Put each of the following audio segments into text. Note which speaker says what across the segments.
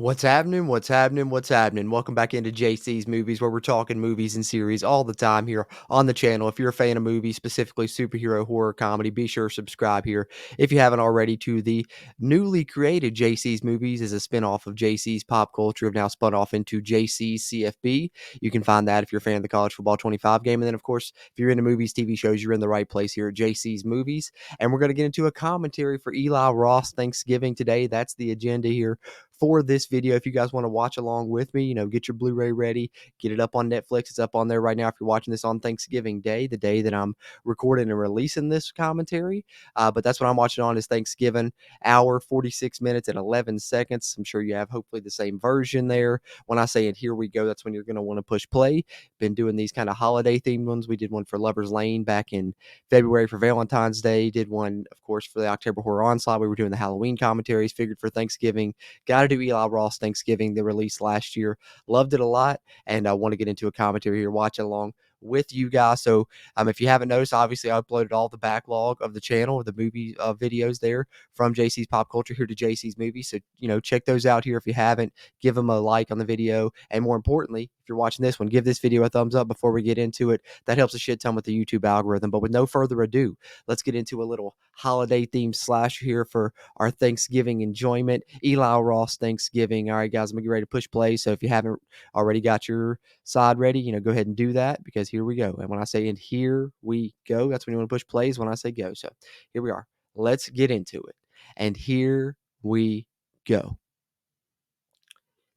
Speaker 1: What's happening? What's happening? What's happening? Welcome back into JC's Movies, where we're talking movies and series all the time here on the channel. If you're a fan of movies, specifically superhero, horror, comedy, be sure to subscribe here if you haven't already to the newly created JC's Movies as a spinoff of JC's Pop Culture, have now spun off into JC's CFB. You can find that if you're a fan of the College Football 25 game. And then, of course, if you're into movies, TV shows, you're in the right place here at JC's Movies. And we're going to get into a commentary for Eli Roth Thanksgiving today. That's the agenda here for this video. If you guys want to watch along with me, get your Blu-ray ready, get it up on Netflix. It's up on there right now if you're watching this on Thanksgiving Day, the day that I'm recording and releasing this commentary. But that's what I'm watching on is Thanksgiving, hour, 46 minutes and 11 seconds. I'm sure you have hopefully the same version there. When I say it, here we go, that's when you're going to want to push play. Been doing these kind of holiday themed ones. We did one for Lover's Lane back in February for Valentine's Day. Did one, of course, for the October Horror Onslaught. We were doing the Halloween commentaries. Figured for Thanksgiving, got to do Eli Roth Thanksgiving, the release last year. Loved it a lot, and I want to get into a commentary here, watch along with you guys. So if you haven't noticed, obviously I uploaded all the backlog of the channel, the movie videos there from JC's Pop Culture here to JC's Movies. So, check those out here if you haven't. Give them a like on the video. And more importantly, if you're watching this one, give this video a thumbs up before we get into it. That helps a shit ton with the YouTube algorithm. But with no further ado, let's get into a little holiday themed slasher here for our Thanksgiving enjoyment. Eli Roth Thanksgiving. All right, guys, I'm going to get ready to push play. So if you haven't already got your side ready, go ahead and do that, because here we go. And when I say and here we go, that's when you want to push plays when I say go. So here we are. Let's get into it. And here we go.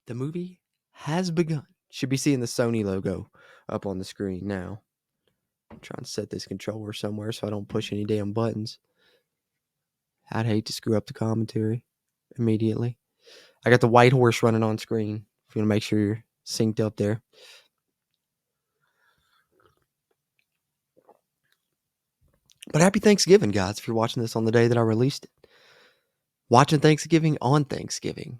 Speaker 1: The movie has begun. Should be seeing the Sony logo up on the screen now. I'm trying to set this controller somewhere so I don't push any damn buttons. I'd hate to screw up the commentary immediately. I got the white horse running on screen. If you want to make sure you're synced up there. But happy Thanksgiving, guys, if you're watching this on the day that I released it. Watching Thanksgiving on Thanksgiving.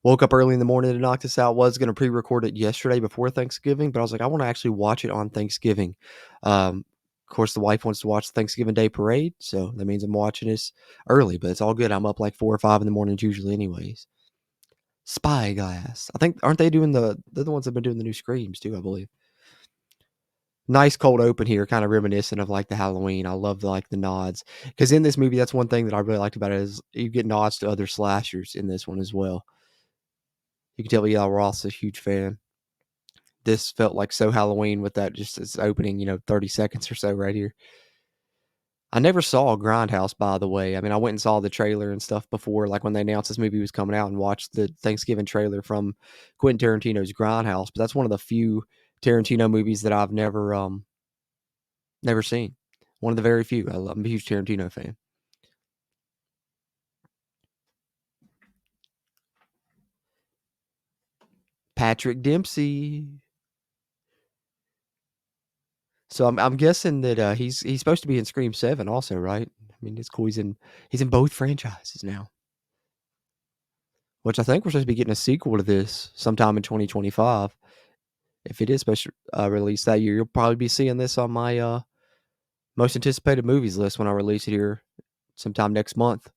Speaker 1: Woke up early in the morning to knock this out. Was going to pre-record it yesterday before Thanksgiving, but I was like, I want to actually watch it on Thanksgiving. Of course, the wife wants to watch the Thanksgiving Day parade, so that means I'm watching this early, but it's all good. I'm up like 4 or 5 in the morning usually anyways. Spyglass. I think, aren't they doing they're the ones that have been doing the new Screams too, I believe. Nice cold open here, kind of reminiscent of like the Halloween. I love the nods, because in this movie, that's one thing that I really liked about it is you get nods to other slashers in this one as well. You can tell Eli Roth's a huge fan. This felt like so Halloween with that just its opening, 30 seconds or so right here. I never saw Grindhouse, by the way. I mean, I went and saw the trailer and stuff before, like when they announced this movie was coming out, and watched the Thanksgiving trailer from Quentin Tarantino's Grindhouse. But that's one of the few Tarantino movies that I've never seen. One of the very few. I'm a huge Tarantino fan. Patrick Dempsey. So I'm guessing that he's supposed to be in Scream 7 also, right? I mean, it's cool. He's in both franchises now, which I think we're supposed to be getting a sequel to this sometime in 2025. If it is supposed to release that year, you'll probably be seeing this on my most anticipated movies list when I release it here sometime next month.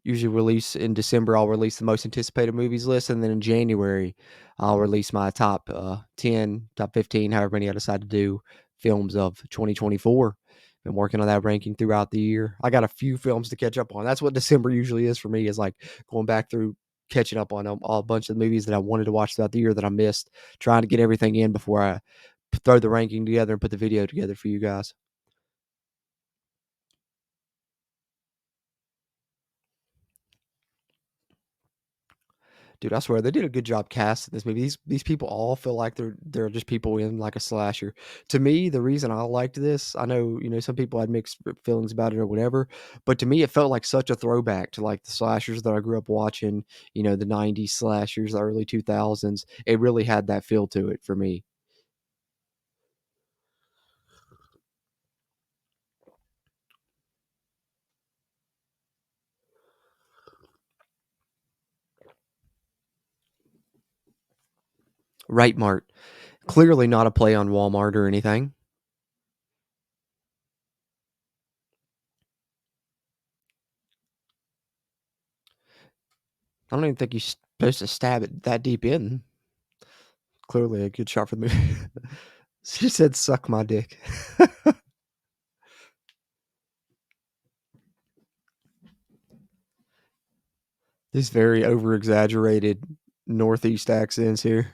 Speaker 1: Usually release in December, I'll release the most anticipated movies list, and then in January, I'll release my top 10, top 15, however many I decide to do, films of 2024. Been working on that ranking throughout the year. I got a few films to catch up on. That's what December usually is for me, is like going back through, catching up on a bunch of movies that I wanted to watch throughout the year that I missed, trying to get everything in before I throw the ranking together and put the video together for you guys. Dude, I swear they did a good job casting this movie. These people all feel like they're just people in like a slasher. To me, the reason I liked this, I know, some people had mixed feelings about it or whatever, but to me it felt like such a throwback to like the slashers that I grew up watching, the 90s slashers, the early 2000s. It really had that feel to it for me. Right, Mart. Clearly not a play on Walmart or anything. I don't even think he's supposed to stab it that deep in. Clearly a good shot for the movie. She said, "Suck my dick." These very over exaggerated Northeast accents here.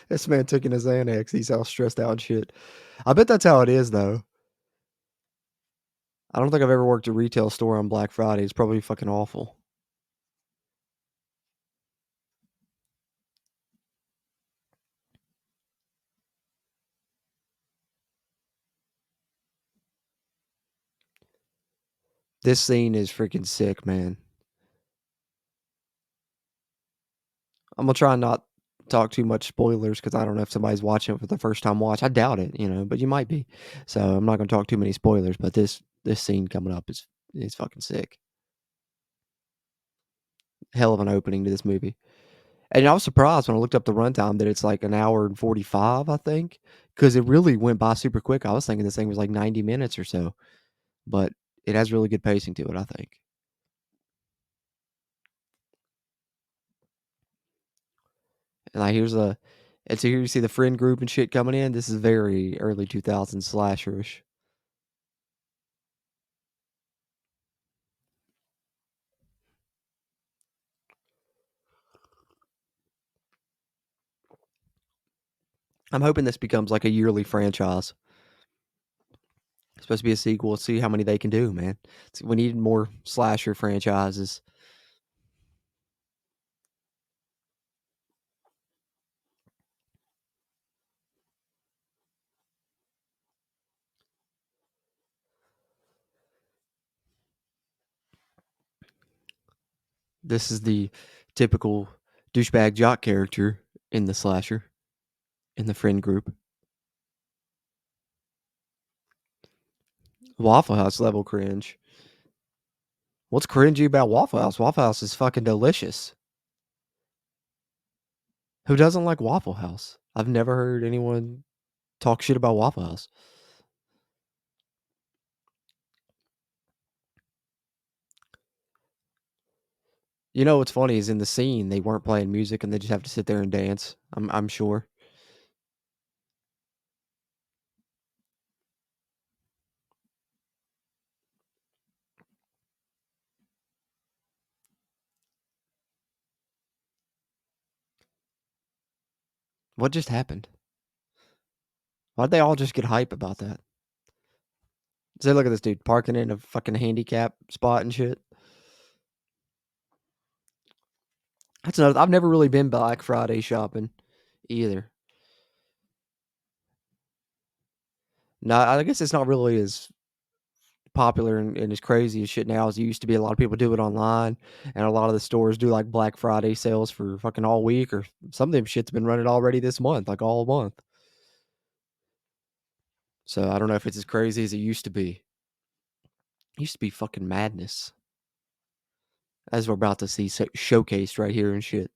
Speaker 1: This man taking his Xanax. He's all stressed out and shit. I bet that's how it is, though. I don't think I've ever worked a retail store on Black Friday. It's probably fucking awful. This scene is freaking sick, man. I'm gonna try and not talk too much spoilers because I don't know if somebody's watching it for the first time watch. I doubt it, but you might be. So I'm not gonna talk too many spoilers. But this scene coming up is fucking sick. Hell of an opening to this movie. And I was surprised when I looked up the runtime that it's like an hour and 45, I think, because it really went by super quick. I was thinking this thing was like 90 minutes or so, but it has really good pacing to it, I think. And like and so here you see the friend group and shit coming in. This is very early 2000s slasherish. I'm hoping this becomes like a yearly franchise. It's supposed to be a sequel. Let's see how many they can do, man. We need more slasher franchises. This is the typical douchebag jock character in the slasher, in the friend group. Waffle House level cringe. What's cringy about Waffle House? Waffle House is fucking delicious. Who doesn't like Waffle House? I've never heard anyone talk shit about Waffle House. You know what's funny is in the scene they weren't playing music and they just have to sit there and dance. I'm sure. What just happened? Why'd they all just get hype about that? Say, look at this dude parking in a fucking handicap spot and shit. That's another. I've never really been Black Friday shopping either. No, I guess it's not really as popular and as crazy as shit now as it used to be. A lot of people do it online, and a lot of the stores do like Black Friday sales for fucking all week, or some of them shit's been running already this month, like all month. So I don't know if it's as crazy as it used to be. It used to be fucking madness, as we're about to see showcased right here and shit.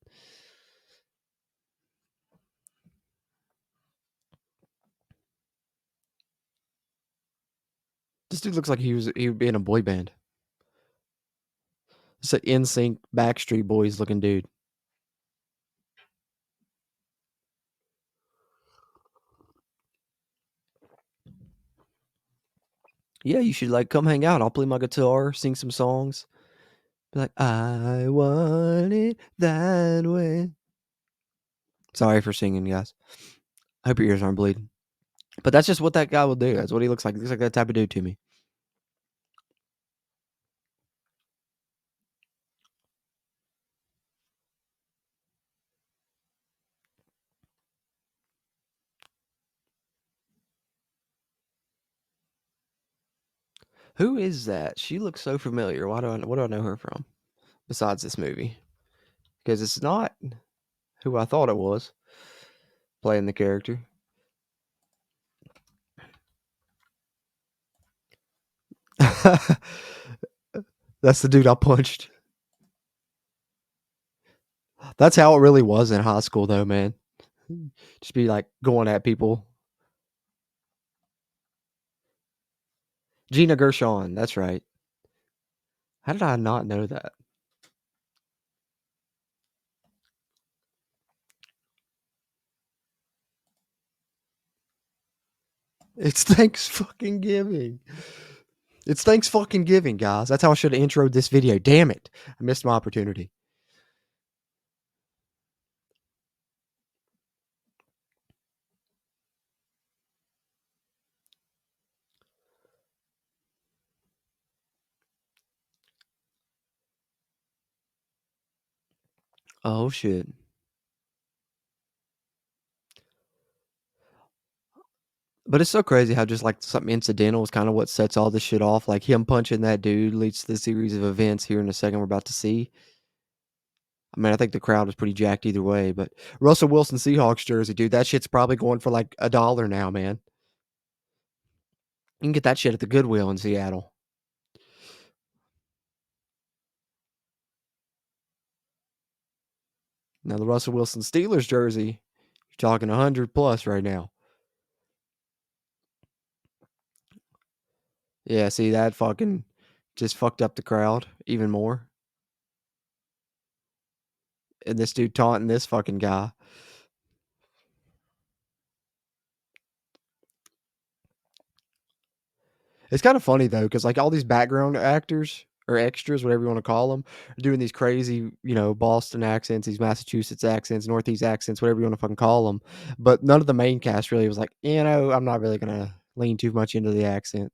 Speaker 1: This dude looks like he would be in a boy band. It's an NSYNC Backstreet Boys looking dude. Yeah, you should like come hang out. I'll play my guitar, sing some songs. Be like, I want it that way. Sorry for singing, guys. I hope your ears aren't bleeding. But that's just what that guy will do. That's what he looks like. He looks like that type of dude to me. Who is that? She looks so familiar. What do I know her from? Besides this movie. Because it's not who I thought it was playing the character. That's the dude I punched. That's how it really was in high school though, man. Just be like going at people. Gina Gershon, that's right. How did I not know that? It's thanks fucking giving. It's thanks fucking giving, guys. That's how I should have introed this video. Damn it. I missed my opportunity. Oh shit. But it's so crazy how just like something incidental is kind of what sets all this shit off. Like him punching that dude leads to the series of events here in a second we're about to see. I mean, I think the crowd was pretty jacked either way, but Russell Wilson Seahawks jersey, dude, that shit's probably going for like $1 now, man. You can get that shit at the Goodwill in Seattle. Now the Russell Wilson Steelers jersey, you're talking 100 plus right now. Yeah, see that fucking just fucked up the crowd even more. And this dude taunting this fucking guy. It's kind of funny though, because like all these background actors or extras, whatever you want to call them, are doing these crazy, Boston accents, these Massachusetts accents, Northeast accents, whatever you want to fucking call them. But none of the main cast really was like, I'm not really gonna lean too much into the accent.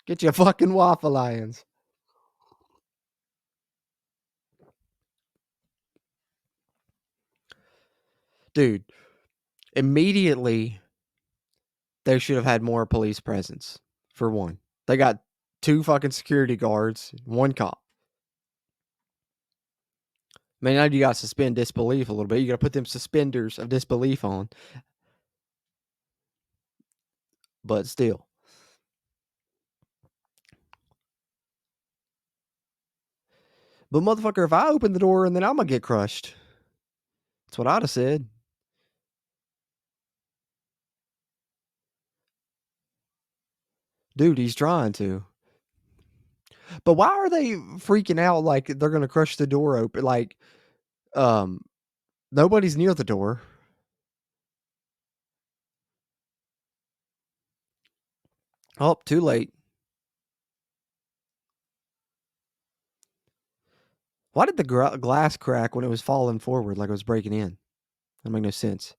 Speaker 1: Get your fucking waffle irons, dude. Immediately, they should have had more police presence. For one, they got two fucking security guards, one cop. I mean, now you got to suspend disbelief a little bit. You got to put them suspenders of disbelief on, but still. But motherfucker, if I open the door and then I'm gonna get crushed. That's what I'd have said. Dude, he's trying to. But why are they freaking out like they're gonna crush the door open? Like, um, nobody's near the door. Oh, too late. Why did the glass crack when it was falling forward like it was breaking in? That make no sense.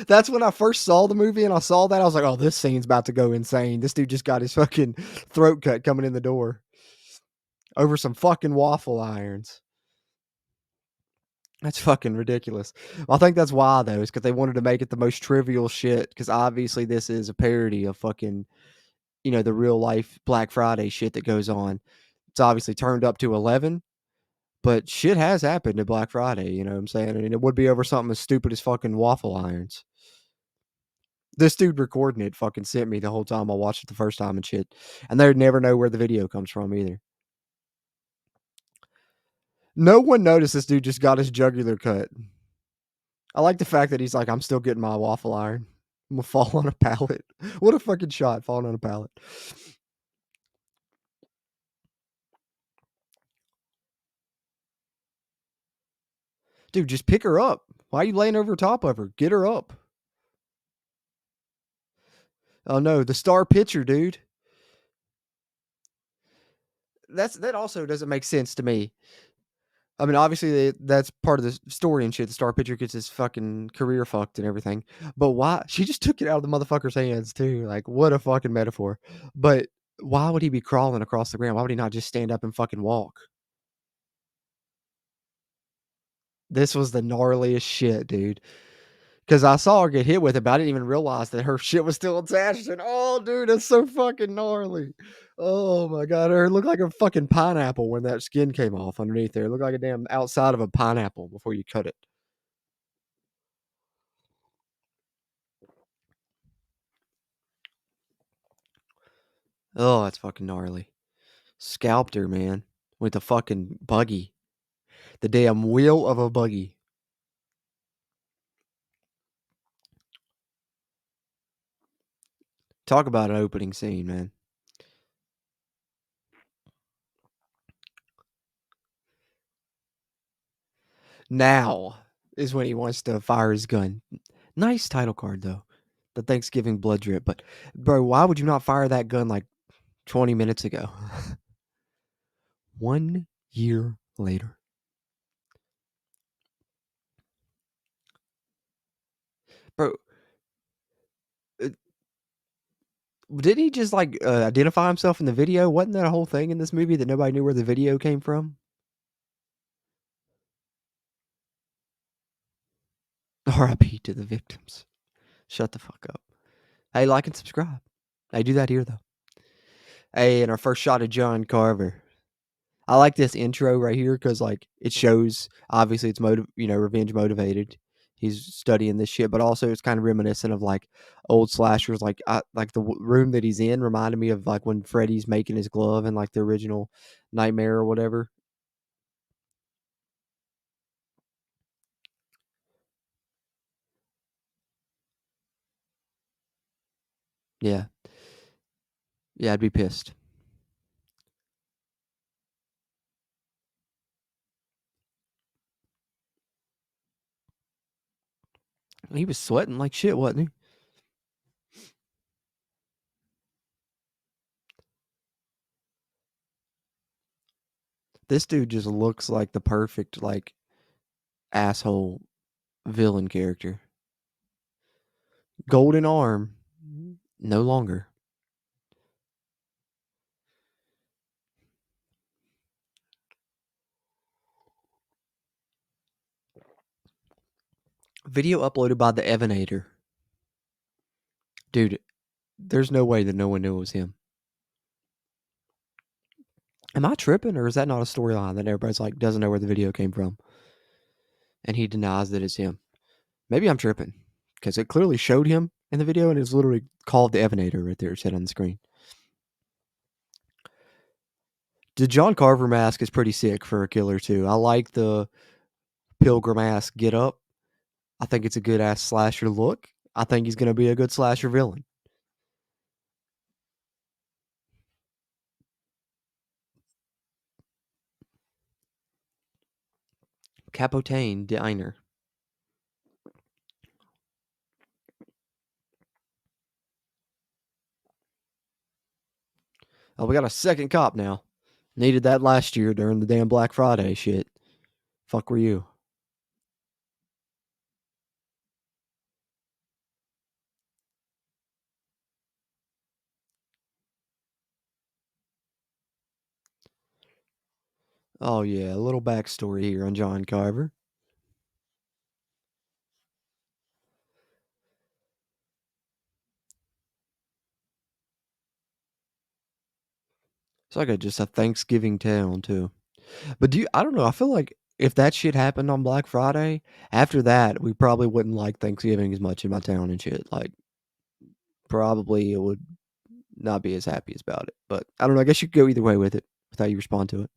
Speaker 1: That's when I first saw the movie and I saw that. I was like, oh, this scene's about to go insane. This dude just got his fucking throat cut coming in the door over some fucking waffle irons. That's fucking ridiculous. I think that's why though, is because they wanted to make it the most trivial shit. Because obviously this is a parody of fucking, the real life Black Friday shit that goes on. It's obviously turned up to 11, but shit has happened at Black Friday. You know what I'm saying? And it would be over something as stupid as fucking waffle irons. This dude recording it fucking sent me the whole time I watched it the first time and shit. And they'd never know where the video comes from either. No one noticed this dude just got his jugular cut. I like the fact that he's like, I'm still getting my waffle iron. I'm gonna fall on a pallet. What a fucking shot, falling on a pallet. Dude, just pick her up. Why are you laying over top of her? Get her up. Oh no, the star pitcher, dude. That also doesn't make sense to me. I mean, obviously that's part of the story and shit. The star pitcher gets his fucking career fucked and everything. But why? She just took it out of the motherfucker's hands too. Like, what a fucking metaphor. But why would he be crawling across the ground? Why would he not just stand up and fucking walk? This was the gnarliest shit, dude. Because I saw her get hit with it, but I didn't even realize that her shit was still attached. And oh, dude, that's so fucking gnarly. Oh my god, it looked like a fucking pineapple when that skin came off underneath there. It looked like a damn outside of a pineapple before you cut it. Oh, that's fucking gnarly. Scalped her, man, with a fucking buggy. The damn wheel of a buggy. Talk about an opening scene, man. Now is when he wants to fire his gun. Nice title card though. The Thanksgiving blood drip. But bro, why would you not fire that gun like 20 minutes ago? 1 year later. Bro, uh, didn't he just like identify himself in the video? Wasn't that a whole thing in this movie that nobody knew where the video came from? RIP to the victims. Shut the fuck up. Hey, like and subscribe. Hey, do that here though. Hey, and our first shot of John Carver. I like this intro right here because like it shows obviously it's revenge motivated. He's studying this shit, but also it's kind of reminiscent of like old slashers. Like the room that he's in reminded me of like when Freddy's making his glove in like the original Nightmare or whatever. Yeah, yeah, I'd be pissed. He was sweating like shit, wasn't he? This dude just looks like the perfect like asshole villain character. Golden arm, no longer. Video uploaded by the Evanator. Dude, there's no way that no one knew it was him. Am I tripping, or is that not a storyline that everybody's like doesn't know where the video came from, and he denies that it's him? Maybe I'm tripping because it clearly showed him in the video, and it's literally called the Evanator right there, said on the screen. The John Carver mask is pretty sick for a killer too. I like the pilgrim mask get up. I think it's a good ass slasher look. I think he's gonna be a good slasher villain. Capotane Diner. Oh, we got a second cop now. Needed that last year during the damn Black Friday shit. Fuck were you? Oh yeah, a little backstory here on John Carver. It's like just a Thanksgiving town too. But I don't know. I feel like if that shit happened on Black Friday, after that we probably wouldn't like Thanksgiving as much in my town and shit. Like probably it would not be as happy as about it. But I don't know. I guess you could go either way with it, with how you respond to it.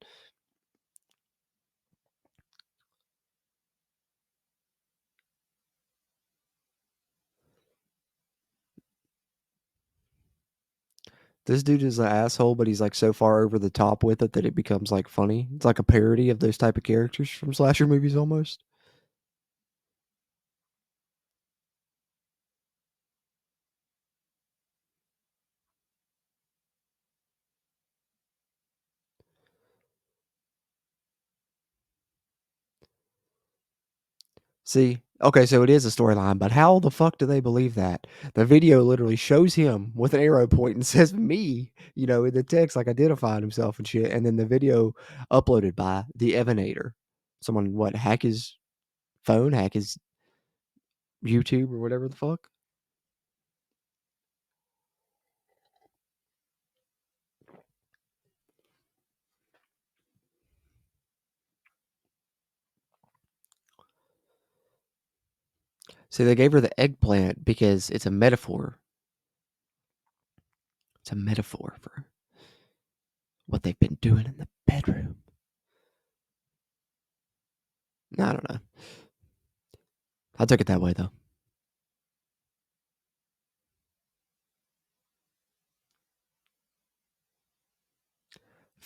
Speaker 1: This dude is an asshole, but he's like so far over the top with it that it becomes like funny. It's like a parody of those type of characters from slasher movies almost. See, okay, so it is a storyline, but how the fuck do they believe that? The video literally shows him with an arrow point and says me, in the text, like identifying himself and shit. And then the video uploaded by the Evanator. Someone, what, hack his phone, hack his YouTube or whatever the fuck? See, they gave her the eggplant because it's a metaphor. It's a metaphor for what they've been doing in the bedroom. I don't know. I took it that way though.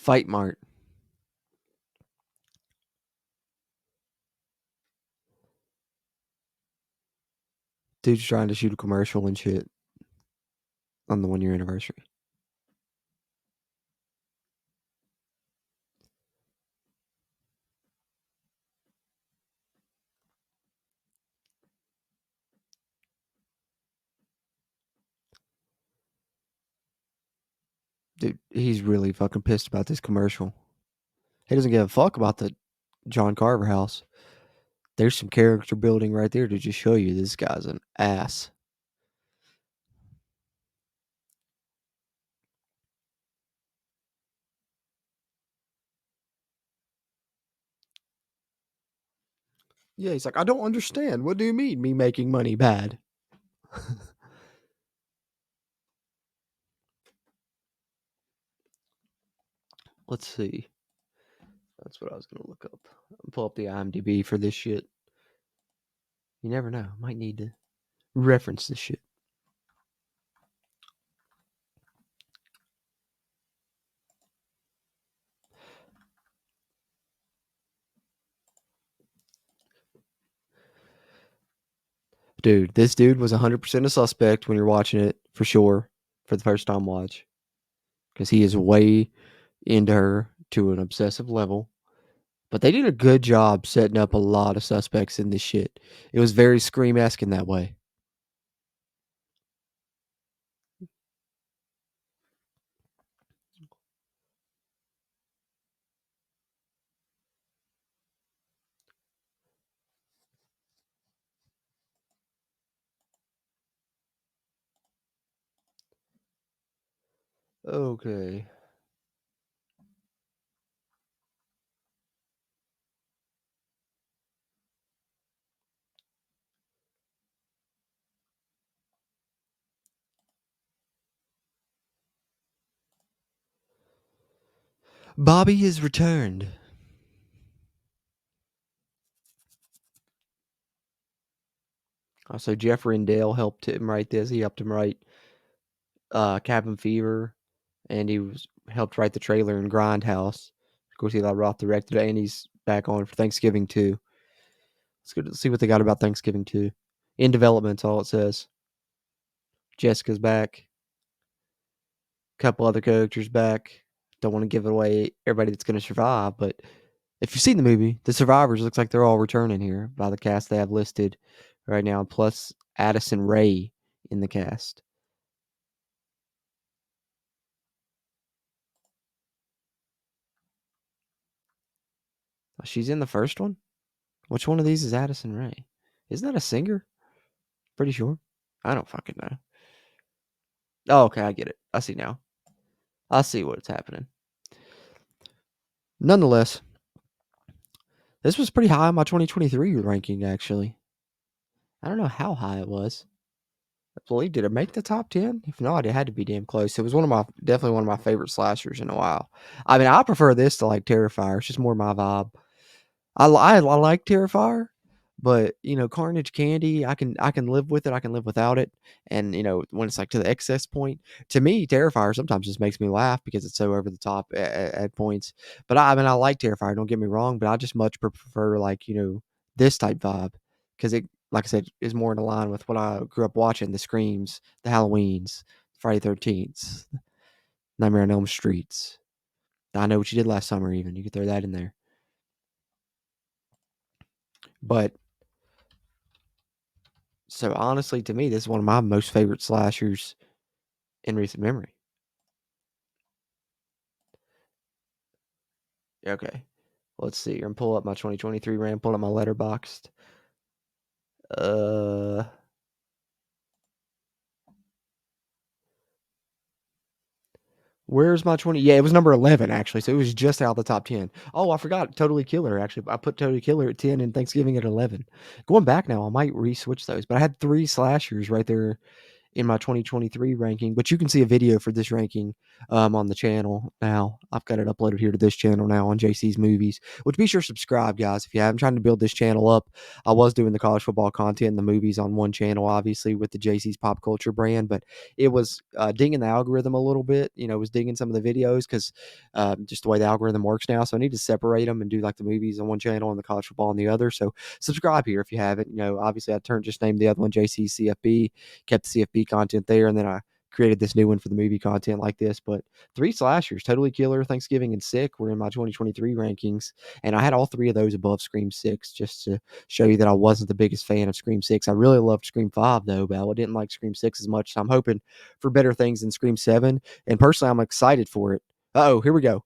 Speaker 1: Fight Mart. Dude's trying to shoot a commercial and shit on the 1 year anniversary. Dude, he's really fucking pissed about this commercial. He doesn't give a fuck about the John Carver house. There's some character building right there to just show you this guy's an ass. Yeah, he's like, I don't understand. What do you mean, me making money bad? Let's see. That's what I was gonna look up. Pull up the IMDb for this shit. You never know. Might need to reference this shit. Dude, this dude was 100% a suspect when you're watching it, for sure, for the first time watch. Because he is way into her to an obsessive level. But they did a good job setting up a lot of suspects in this shit. It was very Scream-esque in that way. Okay. Bobby is returned. So Jeffrey and Dale helped him write this. He helped him write Cabin Fever, and he was helped write the trailer in Grindhouse. Of course, Eli Roth directed it, and he's back on for Thanksgiving too. Let's go to see what they got about Thanksgiving too. In development, all it says. Jessica's back. A couple other characters back. Don't want to give it away everybody that's going to survive, but if you've seen the movie, the survivors looks like they're all returning here by the cast they have listed right now, plus Addison Rae in the cast. Oh, she's in the first one? Which one of these is Addison Rae? Isn't that a singer? Pretty sure. I don't fucking know. Oh, okay, I get it. I see now. I see what's happening. Nonetheless, this was pretty high on my 2023 ranking, actually. I don't know how high it was. I believe, did it make the top 10? If not, it had to be damn close. It was definitely one of my favorite slashers in a while. I mean, I prefer this to like Terrifier. It's just more my vibe. I like Terrifier, but Carnage Candy, I can live with it. I can live without it. And when it's like to the excess point, to me, Terrifier sometimes just makes me laugh because it's so over the top at points. But I mean, I like Terrifier. Don't get me wrong, but I just much prefer like this type vibe because it, like I said, is more in line with what I grew up watching: the Screams, the Halloweens, Friday 13th, Nightmare on Elm Streets. I Know What You Did Last Summer. Even you could throw that in there, but. So honestly, to me, this is one of my most favorite slashers in recent memory. Okay, let's see. I'm gonna pull up my 2023 RAM. Pull up my letterboxed. Uh, where's my 20? Yeah, it was number 11 actually. So it was just out of the top 10. Oh, I forgot. Totally Killer. Actually, I put Totally Killer at 10 and Thanksgiving at 11. Going back now, I might re-switch those. But I had three slashers right there in my 2023 ranking, but you can see a video for this ranking on the channel now. I've got it uploaded here to this channel now on JC's Movies, which be sure to subscribe, guys, if you haven't. Trying to build this channel up. I was doing the college football content and the movies on one channel, obviously, with the JC's Pop Culture brand, but it was dinging the algorithm a little bit. It was dinging some of the videos because just the way the algorithm works now. So I need to separate them and do like the movies on one channel and the college football on the other. So subscribe here if you haven't. Obviously, just named the other one JC CFB, kept the CFB content there, and then I created this new one for the movie content like this. But three slashers, Totally Killer, Thanksgiving, and Sick were in my 2023 rankings, and I had all three of those above Scream 6 just to show you that I wasn't the biggest fan of Scream 6. I really loved Scream 5 though, but I didn't like Scream 6 as much. So I'm hoping for better things than Scream 7, and personally, I'm excited for it. Oh, here we go.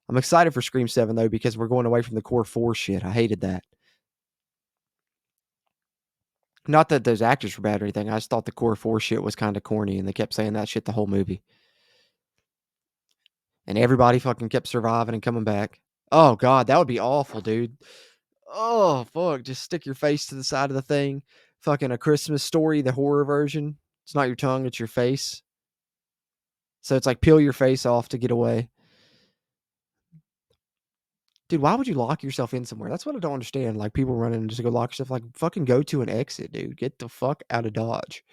Speaker 1: I'm excited for Scream 7 though because we're going away from the core 4 shit. I hated that. Not that those actors were bad or anything. I just thought the core 4 shit was kind of corny, and they kept saying that shit the whole movie. And everybody fucking kept surviving and coming back. Oh god, that would be awful, dude. Oh fuck, just stick your face to the side of the thing. Fucking A Christmas Story, the horror version. It's not your tongue, it's your face. So it's like peel your face off to get away. Dude, why would you lock yourself in somewhere? That's what I don't understand. Like people running and just go lock yourself. Like fucking go to an exit, dude. Get the fuck out of Dodge.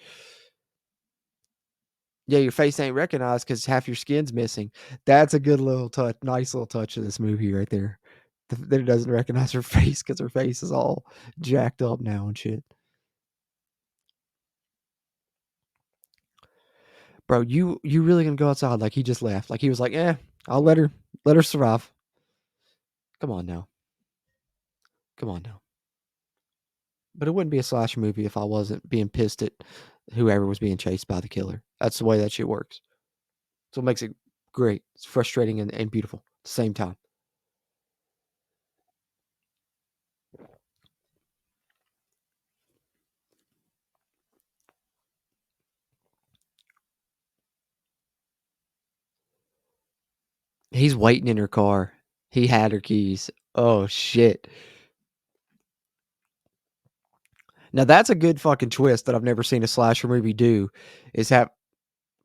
Speaker 1: Yeah, your face ain't recognized because half your skin's missing. That's a good little touch, nice little touch of this movie right there. That it doesn't recognize her face because her face is all jacked up now and shit. Bro, you really gonna go outside? Like he just left. Like he was like, I'll let her survive. Come on now. Come on now. But it wouldn't be a slasher movie if I wasn't being pissed at whoever was being chased by the killer. That's the way that shit works. So it makes it great. It's frustrating and beautiful at the same time. He's waiting in her car. He had her keys. Oh shit. Now that's a good fucking twist that I've never seen a slasher movie do. Is have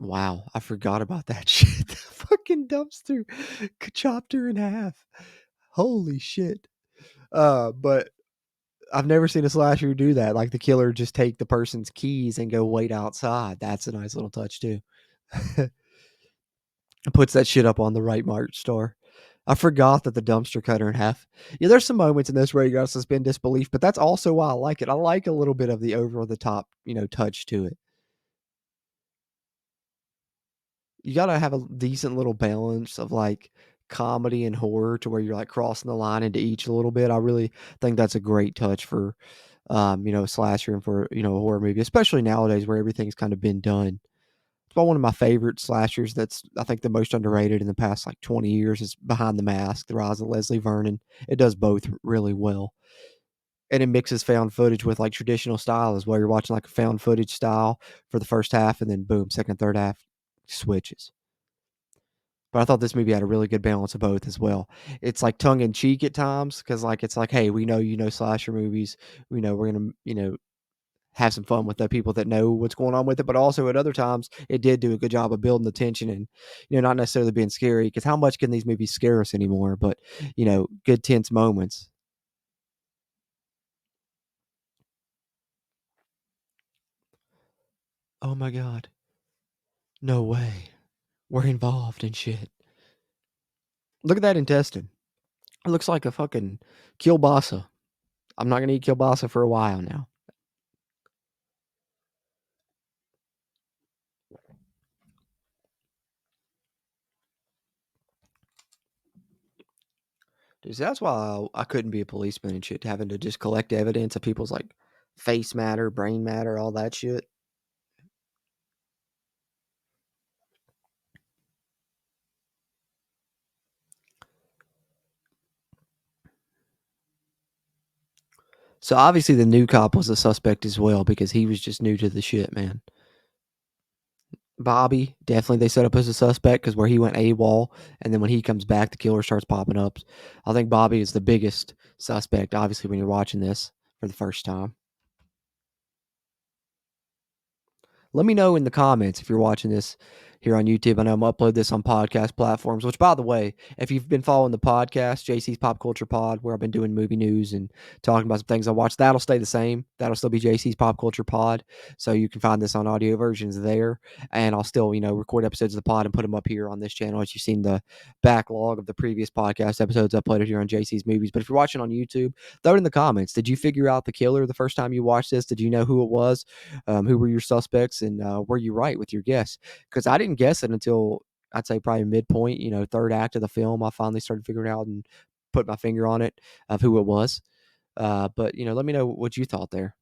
Speaker 1: Wow, I forgot about that shit. The fucking dumpster chopped her in half. Holy shit. But I've never seen a slasher do that. Like the killer just take the person's keys and go wait outside. That's a nice little touch too. Puts that shit up on the right March star. I forgot that the dumpster cut her in half. Yeah, there's some moments in this where you gotta suspend disbelief, but that's also why I like it. I like a little bit of the over the top, touch to it. You gotta have a decent little balance of like comedy and horror to where you're like crossing the line into each a little bit. I really think that's a great touch for a slasher and for, a horror movie, especially nowadays where everything's kind of been done. It's probably one of my favorite slashers that's I think the most underrated in the past like 20 years is Behind the Mask, The Rise of Leslie Vernon. It does both really well. And it mixes found footage with like traditional style as well. You're watching like a found footage style for the first half and then boom, second, third half switches. But I thought this movie had a really good balance of both as well. It's like tongue in cheek at times because like it's like, hey, we know you know slasher movies. We know we're gonna have some fun with the people that know what's going on with it. But also at other times, it did do a good job of building the tension and not necessarily being scary. Because how much can these movies scare us anymore? But good tense moments. Oh my god, no way, we're involved in shit. Look at that intestine. It looks like a fucking kielbasa. I'm not gonna eat kielbasa for a while now. Dude, so that's why I couldn't be a policeman and shit, having to just collect evidence of people's like face matter, brain matter, all that shit. So obviously the new cop was a suspect as well because he was just new to the shit, man. Bobby, definitely they set up as a suspect because where he went AWOL, and then when he comes back, the killer starts popping up. I think Bobby is the biggest suspect, obviously, when you're watching this for the first time. Let me know in the comments if you're watching this here on YouTube. I know I'm upload this on podcast platforms, which by the way, if you've been following the podcast, JC's Pop Culture Pod, where I've been doing movie news and talking about some things I watched, that'll stay the same. That'll still be JC's Pop Culture Pod. So you can find this on audio versions there. And I'll still, record episodes of the pod and put them up here on this channel as you've seen the backlog of the previous podcast episodes uploaded here on JC's Movies. But if you're watching on YouTube, throw it in the comments. Did you figure out the killer the first time you watched this? Did you know who it was? Who were your suspects, and were you right with your guess? Because I didn't guess it until I'd say probably midpoint, third act of the film. I finally started figuring out and put my finger on it of who it was. But let me know what you thought there.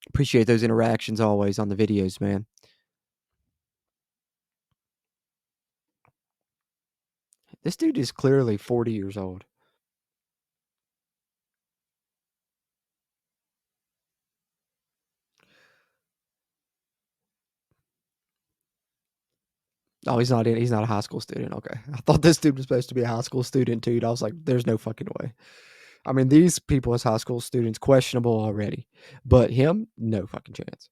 Speaker 1: Appreciate those interactions always on the videos, man. This dude is clearly 40 years old. Oh, he's not a high school student. Okay. I thought this dude was supposed to be a high school student, dude. I was like, there's no fucking way. I mean, these people as high school students, questionable already. But him, no fucking chance.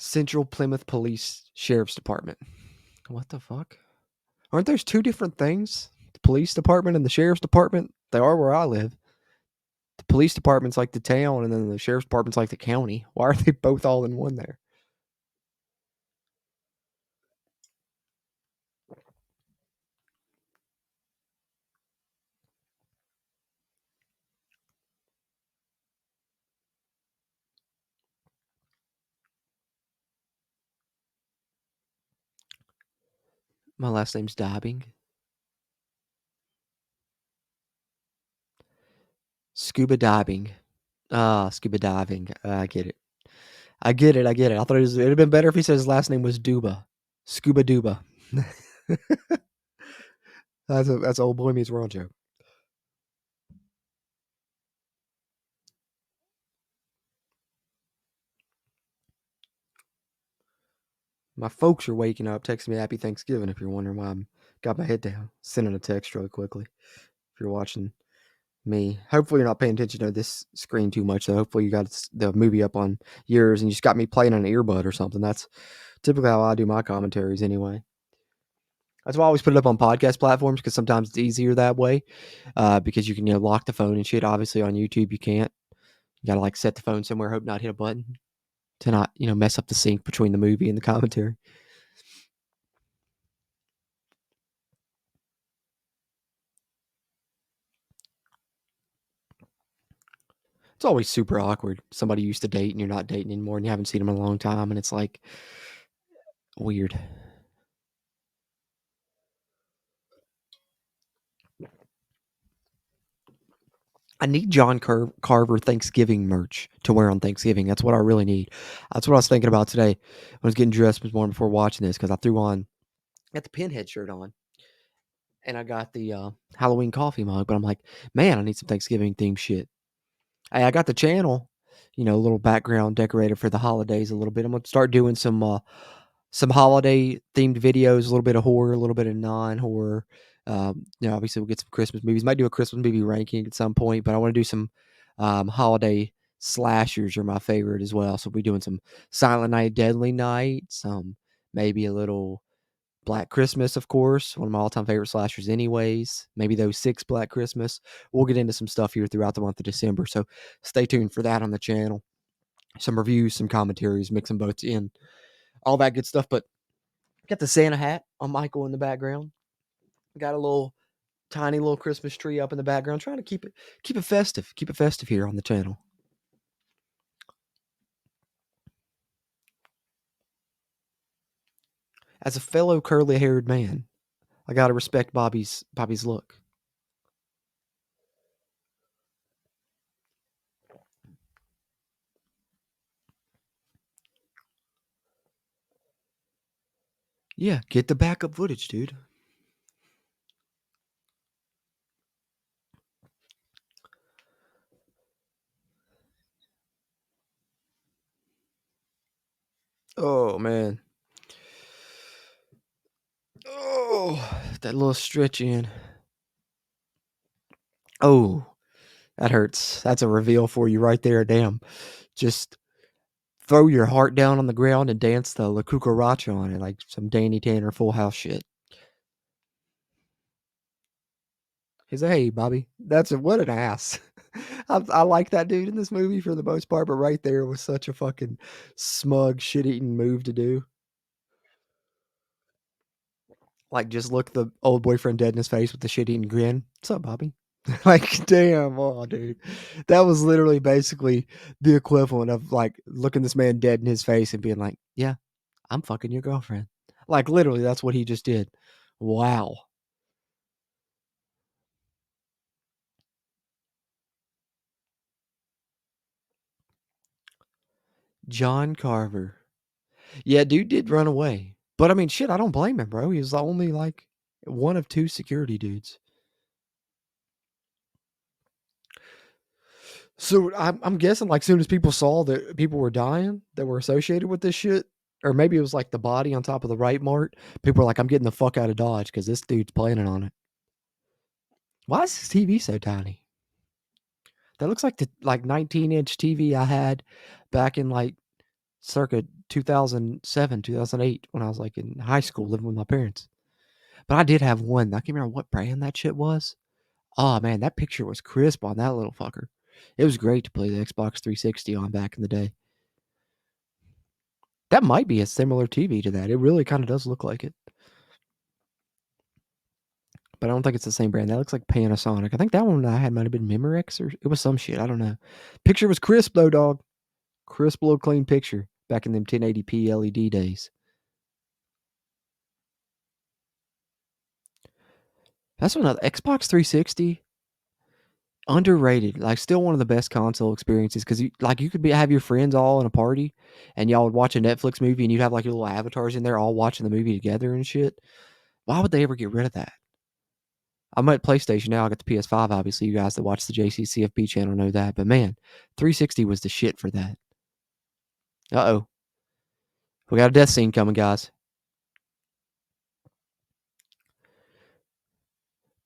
Speaker 1: Central Plymouth Police Sheriff's Department. What the fuck? Aren't those two different things? The police department and the sheriff's department? They are where I live. The police department's like the town, and then the sheriff's department's like the county. Why are they both all in one there? My last name's Diving. Scuba diving. Ah, scuba diving. I get it. I get it. I get it. I thought it'd have been better if he said his last name was Duba. Scuba Duba. That's an old Boy Meets World joke. My folks are waking up, texting me Happy Thanksgiving. If you're wondering why I'm got my head down, sending a text really quickly. If you're watching me, hopefully you're not paying attention to this screen too much. So hopefully you got the movie up on yours, and you just got me playing on an earbud or something. That's typically how I do my commentaries anyway. That's why I always put it up on podcast platforms because sometimes it's easier that way. Because you can lock the phone and shit. Obviously on YouTube you can't. You gotta like set the phone somewhere, hope not hit a button to not mess up the sync between the movie and the commentary. It's always super awkward. Somebody you used to date and you're not dating anymore and you haven't seen them in a long time, and it's like weird. I need John Carver Thanksgiving merch to wear on Thanksgiving. That's what I really need. That's what I was thinking about today when I was getting dressed this morning before watching this because I got the Pinhead shirt on and I got the Halloween coffee mug, but I'm like, man, I need some Thanksgiving themed shit. Hey, I got the channel, a little background decorated for the holidays a little bit. I'm gonna start doing some holiday themed videos, a little bit of horror, a little bit of non-horror. Obviously we'll get some Christmas movies. Might do a Christmas movie ranking at some point, but I want to do some holiday slashers are my favorite as well. So we'll be doing some Silent Night, Deadly Night, some maybe a little Black Christmas, of course, one of my all-time favorite slashers anyways. Maybe those 6 Black Christmas. We'll get into some stuff here throughout the month of December. So stay tuned for that on the channel. Some reviews, some commentaries, mix them both in. All that good stuff. But got the Santa hat on Michael in the background. Got a little tiny little Christmas tree up in the background. Trying to keep it festive. Keep it festive here on the channel. As a fellow curly haired man, I gotta respect Bobby's look. Yeah, get the backup footage, dude. Oh man. Oh, that little stretch in. Oh, that hurts. That's a reveal for you right there. Damn. Just throw your heart down on the ground and dance the La Cucaracha on it like some Danny Tanner Full House shit. He's like, "Hey, Bobby." What an ass. I like that dude in this movie for the most part, but right there was such a fucking smug, shit-eating move to do. Like, just look the old boyfriend dead in his face with the shit-eating grin. "What's up, Bobby?" Like, damn, oh, dude. That was literally basically the equivalent of, like, looking this man dead in his face and being like, "Yeah, I'm fucking your girlfriend." Like, literally, that's what he just did. Wow. John Carver. Yeah, dude did run away. But I mean, shit, I don't blame him, bro. He was the only like one of two security dudes. So I'm guessing like soon as people saw that people were dying that were associated with this shit, or maybe it was like the body on top of the right mart. People were like, "I'm getting the fuck out of Dodge because this dude's planning on it." Why is this TV so tiny? That looks like the like 19-inch TV I had back in like circa 2007, 2008 when I was like in high school living with my parents. But I did have one. I can't remember what brand that shit was. Oh man, that picture was crisp on that little fucker. It was great to play the Xbox 360 on back in the day. That might be a similar TV to that. It really kind of does look like it, but I don't think it's the same brand. That looks like Panasonic. I think that one I had might have been Memorex or it was some shit. I don't know. Picture was crisp though, dog. Crisp little clean picture back in them 1080p LED days. That's another Xbox 360 underrated. Like still one of the best console experiences because you could have your friends all in a party and y'all would watch a Netflix movie and you'd have like your little avatars in there all watching the movie together and shit. Why would they ever get rid of that? I'm at PlayStation now. I got the PS5. Obviously, you guys that watch the JCCFP channel know that. But man, 360 was the shit for that. Uh oh, we got a death scene coming, guys.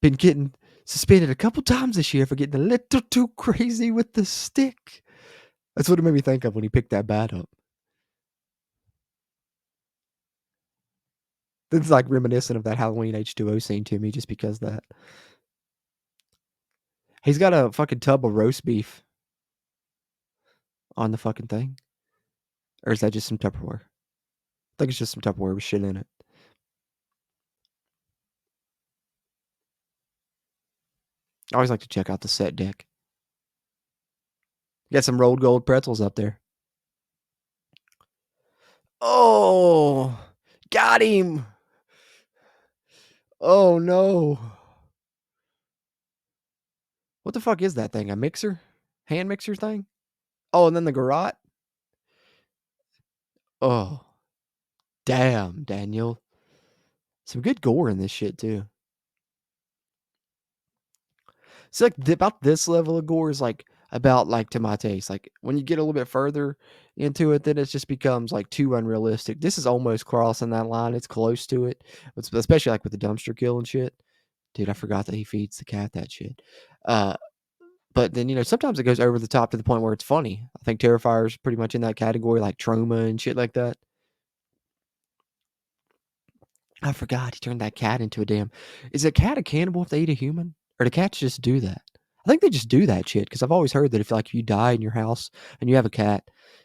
Speaker 1: Been getting suspended a couple times this year for getting a little too crazy with the stick. That's what it made me think of when he picked that bat up. It's like reminiscent of that Halloween H2O scene to me, just because that he's got a fucking tub of roast beef on the fucking thing, or is that just some Tupperware? I think it's just some Tupperware with shit in it. I always like to check out the set deck. Got some rolled gold pretzels up there. Oh, got him. Oh no. What the fuck is that thing? A mixer? Hand mixer thing? Oh, and then the garrote? Oh, damn, Daniel. Some good gore in this shit too. It's like about this level of gore is like about like to my taste. Like when you get a little bit further into it, then it just becomes like too unrealistic. This is almost crossing that line. It's close to it, especially like with the dumpster kill and shit. Dude, I forgot that he feeds the cat that shit. Uh, but then sometimes it goes over the top to the point where it's funny. I think Terrifier's pretty much in that category, like Trauma and shit like that. I forgot he turned that cat into a damn. Is a cat a cannibal if they eat a human, or do cats just do that? I think they just do that shit because I've always heard that if you die in your house and you have a cat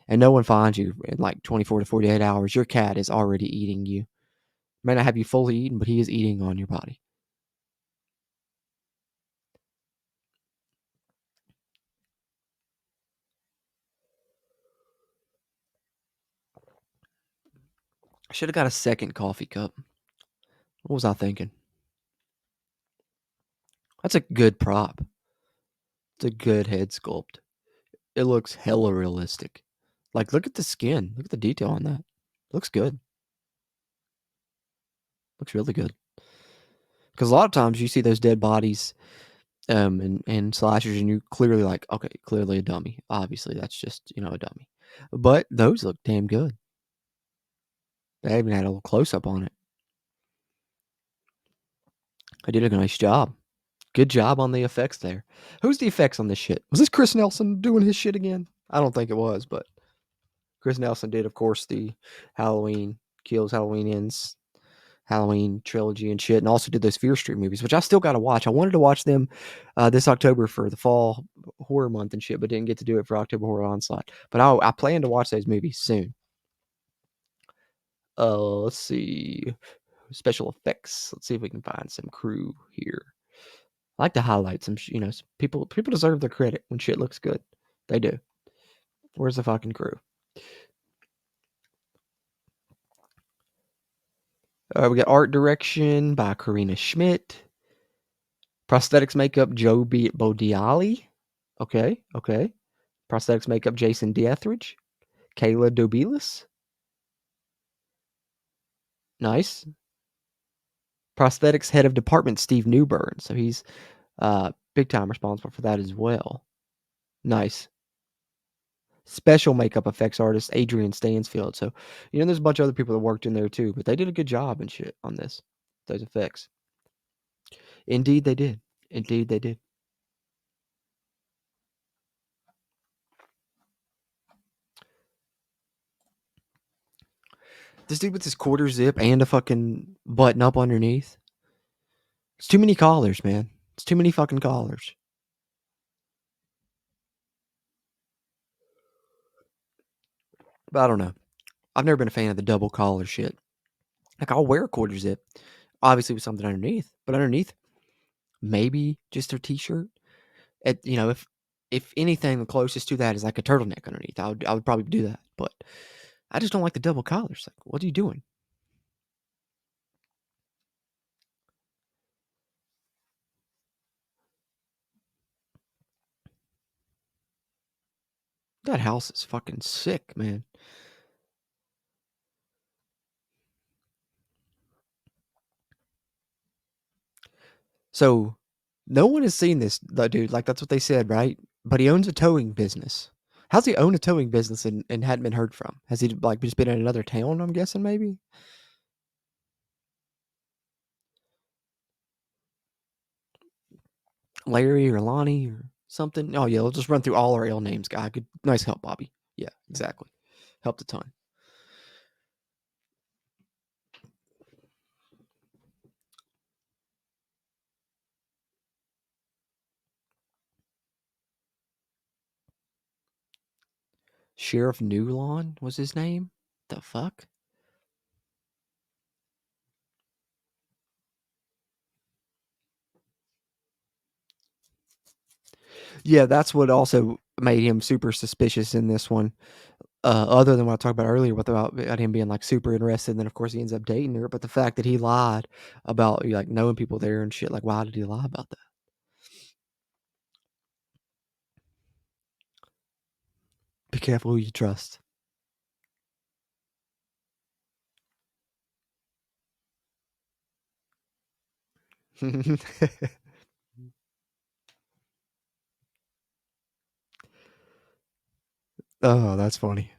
Speaker 1: and no one finds you in like 24 to 48 hours, your cat is already eating you. May not have you fully eaten, but he is eating on your body. I should have got a second coffee cup. What was I thinking? That's a good prop. It's a good head sculpt. It looks hella realistic. Like, look at the skin. Look at the detail on that. Looks good. Looks really good. Because a lot of times you see those dead bodies and slashers, and you're clearly like, okay, clearly a dummy. Obviously, that's just a dummy. But those look damn good. They even had a little close up on it. They did a nice job. Good job on the effects there. Who's the effects on this shit? Was this Chris Nelson doing his shit again? I don't think it was, but Chris Nelson did, of course, the Halloween Kills, Halloween Ends, Halloween trilogy and shit, and also did those Fear Street movies, which I still got to watch. I wanted to watch them this October for the fall horror month and shit, but didn't get to do it for October Horror Onslaught. But I plan to watch those movies soon. Let's see. Special effects. Let's see if we can find some crew here. I like to highlight some, people deserve their credit when shit looks good. They do. Where's the fucking crew? We got art direction by Karina Schmidt. Prosthetics makeup Joe Bodiali. Okay. Prosthetics makeup Jason Dietrich. Kayla Dobilis. Nice. Prosthetics head of department Steve Newburn. So he's big time responsible for that as well. Nice. Special makeup effects artist Adrian Stansfield. So, there's a bunch of other people that worked in there too, but they did a good job and shit on those effects. Indeed, they did. Indeed, they did. This dude with his quarter zip and a fucking button up underneath. It's too many collars, man. It's too many fucking collars. But I don't know. I've never been a fan of the double collar shit. Like, I'll wear a quarter zip, obviously with something underneath, but underneath, maybe just a t-shirt. If anything, the closest to that is like a turtleneck underneath. I would probably do that, but I just don't like the double collars. Like, what are you doing? That house is fucking sick, man. So, no one has seen this, dude. Like, that's what they said, right? But he owns a towing business. How's he own a towing business and hadn't been heard from? Has he like just been in another town? I'm guessing maybe. Larry or Lonnie or something. Oh yeah, let's just run through all our L names, guy. Good, nice help, Bobby. Yeah, exactly. Helped a ton. Sheriff Newlawn was his name. The fuck? Yeah, that's what also made him super suspicious in this one. Other than what I talked about earlier, about him being like super interested, and then of course he ends up dating her. But the fact that he lied about like knowing people there and shit, like why did he lie about that? Be careful who you trust. Oh, that's funny.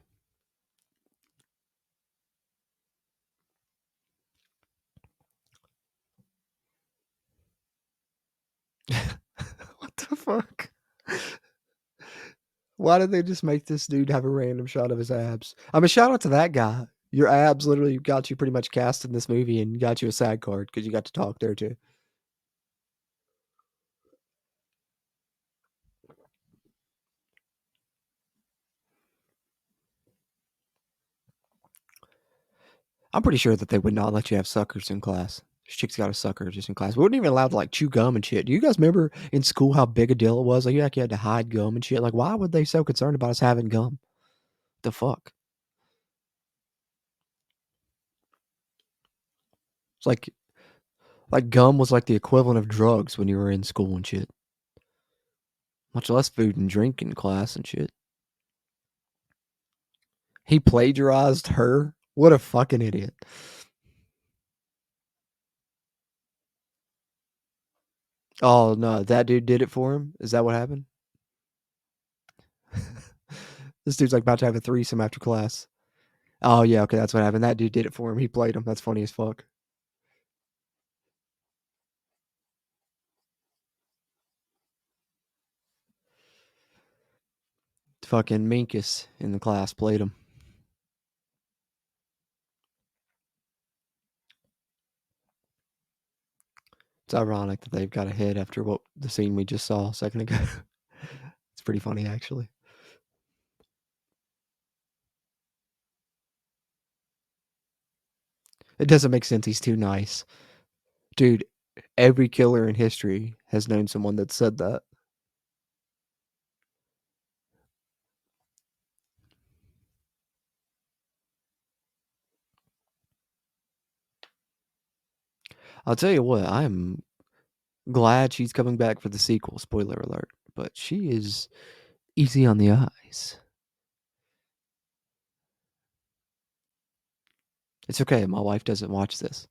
Speaker 1: What the fuck? Why did they just make this dude have a random shot of his abs? I mean, shout out to that guy. Your abs literally got you pretty much cast in this movie and got you a SAG card because you got to talk there too. I'm pretty sure that they would not let you have suckers in class. This chick's got a sucker just in class. We weren't even allowed to like chew gum and shit. Do you guys remember in school how big a deal it was? Like you had to hide gum and shit. Like why would they so concerned about us having gum? The fuck? It's like gum was like the equivalent of drugs when you were in school and shit. Much less food and drink in class and shit. He plagiarized her. What a fucking idiot. Oh no, that dude did it for him. Is that what happened? This dude's like about to have a threesome after class. Oh, yeah, okay, that's what happened. That dude did it for him. He played him. That's funny as fuck. Fucking Minkus in the class played him. It's ironic that they've got a hit after what the scene we just saw a second ago. It's pretty funny, actually. It doesn't make sense. He's too nice. Dude, every killer in history has known someone that said that. I'll tell you what, I'm glad she's coming back for the sequel, spoiler alert. But she is easy on the eyes. It's okay, my wife doesn't watch this.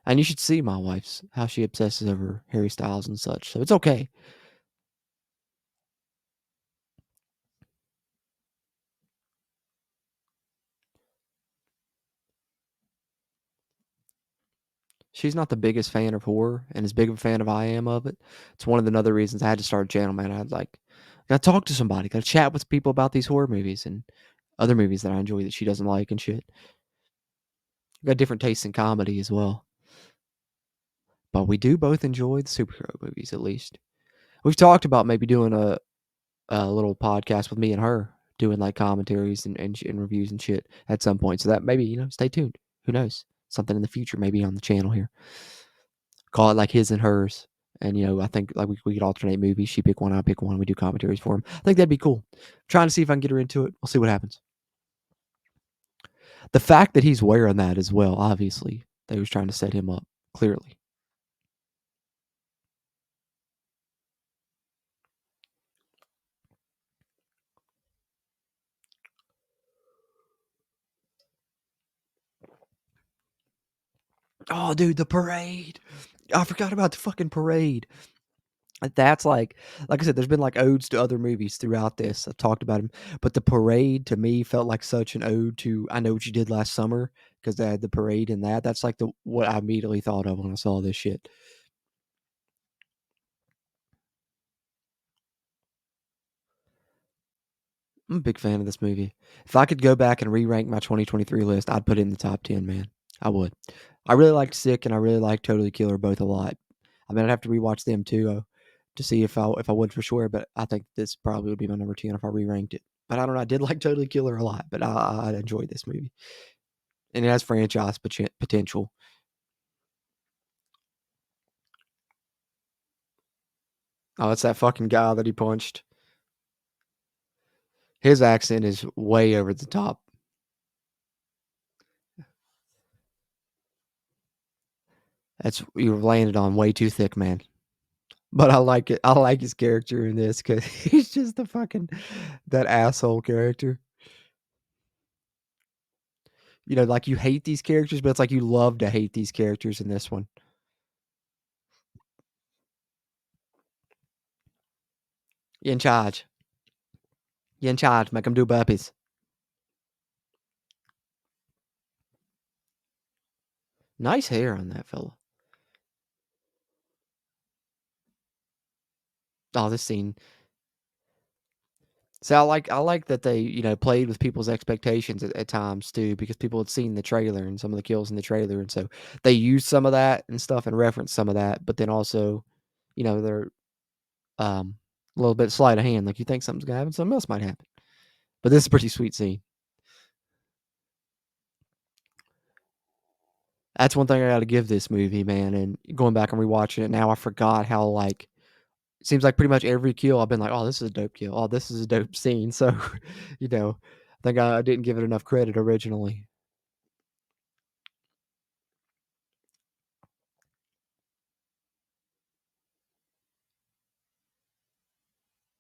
Speaker 1: And you should see my wife's how she obsesses over Harry Styles and such. So it's okay. She's not the biggest fan of horror and as big of a fan of I am of it. It's one of the other reasons I had to start a channel, man. I'd like gotta talk to somebody, gotta chat with people about these horror movies and other movies that I enjoy that she doesn't like and shit. Got different tastes in comedy as well. But we do both enjoy the superhero movies at least. We've talked about maybe doing a little podcast with me and her doing like commentaries and reviews and shit at some point. So that maybe, stay tuned. Who knows? Something in the future, maybe on the channel here. Call it like his and hers. And, I think like we could alternate movies. She pick one, I pick one. We do commentaries for him. I think that'd be cool. Trying to see if I can get her into it. We'll see what happens. The fact that he's wearing that as well, obviously, they was trying to set him up clearly. Oh, dude, the parade. I forgot about the fucking parade. That's like I said, there's been like odes to other movies throughout this. I've talked about them, but the parade to me felt like such an ode to I Know What You Did Last Summer because they had the parade in that. That's like the what I immediately thought of when I saw this shit. I'm a big fan of this movie. If I could go back and re-rank my 2023 list, I'd put it in the top 10, man. I would. I really liked Sick and I really liked Totally Killer both a lot. I mean, I'd have to rewatch them too to see if I would for sure, but I think this probably would be my number 10 if I re-ranked it. But I don't know. I did like Totally Killer a lot, but I enjoyed this movie. And it has franchise potential. Oh, it's that fucking guy that he punched. His accent is way over the top. That's you landed on way too thick, man. But I like it. I like his character in this because he's just the fucking that asshole character. Like you hate these characters, but it's like you love to hate these characters in this one. You in charge. You in charge. Make him do burpees. Nice hair on that fella. Oh, this scene. So I like that they played with people's expectations at times too because people had seen the trailer and some of the kills in the trailer and so they used some of that and stuff and referenced some of that, but then also, they're a little bit sleight of hand. Like you think something's gonna happen, something else might happen. But this is a pretty sweet scene. That's one thing I got to give this movie, man. And going back and rewatching it now, I forgot how like it seems like pretty much every kill I've been like, oh, this is a dope kill. Oh, this is a dope scene. So, I think I didn't give it enough credit originally.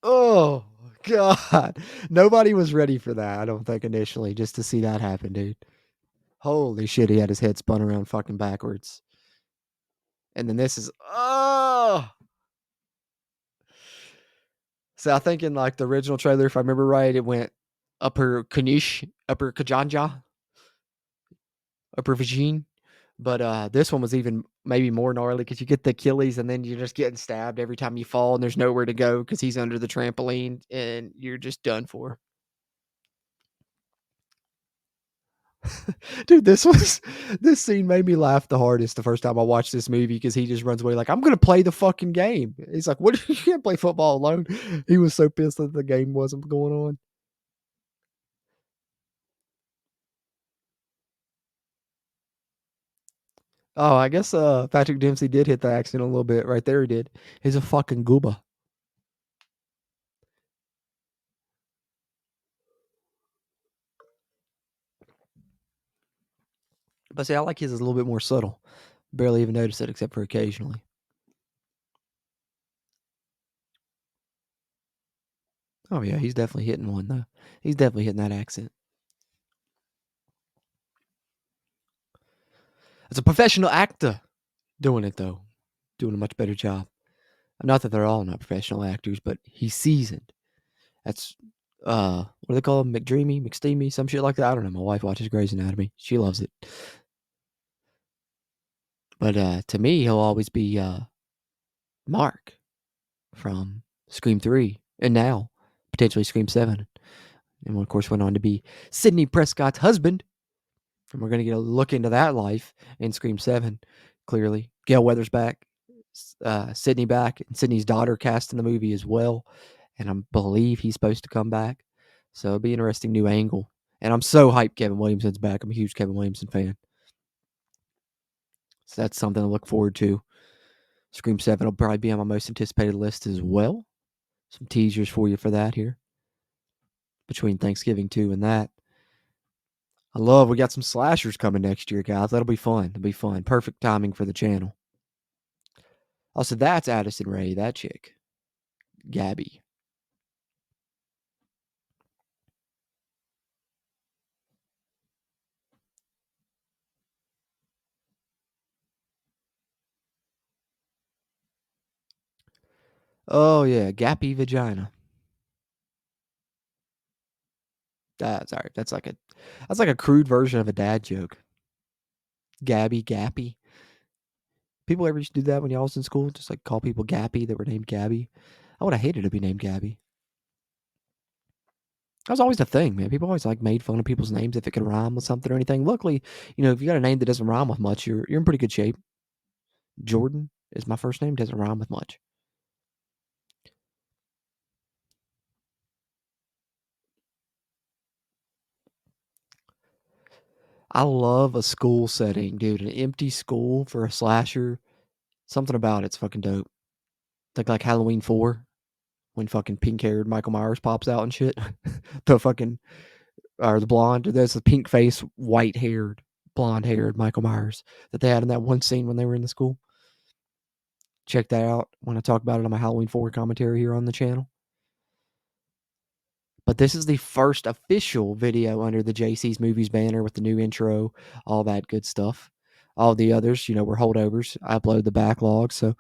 Speaker 1: Oh God, nobody was ready for that. I don't think initially, just to see that happen, dude. Holy shit, he had his head spun around fucking backwards. And then this is so I think in like the original trailer, if I remember right, it went upper Kanish, upper Kajanja. aubergine. But this one was even maybe more gnarly because you get the Achilles and then you're just getting stabbed every time you fall and there's nowhere to go because he's under the trampoline and you're just done for. Dude, this scene made me laugh the hardest the first time I watched this movie because he just runs away like, I'm gonna play the fucking game. He's like, what, you can't play football alone. He was so pissed that the game wasn't going on. Oh, I guess Patrick Dempsey did hit the accent a little bit right there. He did. He's a fucking gooba. But see, I like his a little bit more subtle. Barely even notice it except for occasionally. Oh yeah, he's definitely hitting one though. He's definitely hitting that accent. As a professional actor doing it though, doing a much better job. Not that they're all not professional actors, but he's seasoned. That's what do they call him? McDreamy, McSteamy, some shit like that. I don't know. My wife watches Grey's Anatomy. She loves it. But to me, he'll always be Mark from Scream 3 and now potentially Scream 7. And of course went on to be Sidney Prescott's husband. And we're going to get a look into that life in Scream 7, clearly. Gail Weathers back, Sydney back, and Sydney's daughter cast in the movie as well. And I believe he's supposed to come back. So it'll be an interesting new angle. And I'm so hyped Kevin Williamson's back. I'm a huge Kevin Williamson fan. So that's something to look forward to. Scream 7 will probably be on my most anticipated list as well. Some teasers for you for that here. Between Thanksgiving 2 and that. We got some slashers coming next year, guys. That'll be fun. It'll be fun. Perfect timing for the channel. Also, that's Addison Rae, that chick. Gabby. Oh yeah, gappy vagina. That's all right. That's like a crude version of a dad joke. Gabby, gappy. People ever used to do that when y'all was in school? Just like call people gappy that were named Gabby. I would have hated to be named Gabby. That was always the thing, man. People always like made fun of people's names if it could rhyme with something or anything. Luckily, if you got a name that doesn't rhyme with much, you're in pretty good shape. Jordan is my first name, doesn't rhyme with much. I love a school setting, dude. An empty school for a slasher. Something about it's fucking dope. Think like Halloween 4 when fucking pink haired Michael Myers pops out and shit. the fucking or the blonde. There's the pink face, white haired, blonde haired Michael Myers that they had in that one scene when they were in the school. Check that out when I talk about it on my Halloween 4 commentary here on the channel. But this is the first official video under the JC's Movies banner with the new intro, all that good stuff. All the others, were holdovers. I upload the backlog. So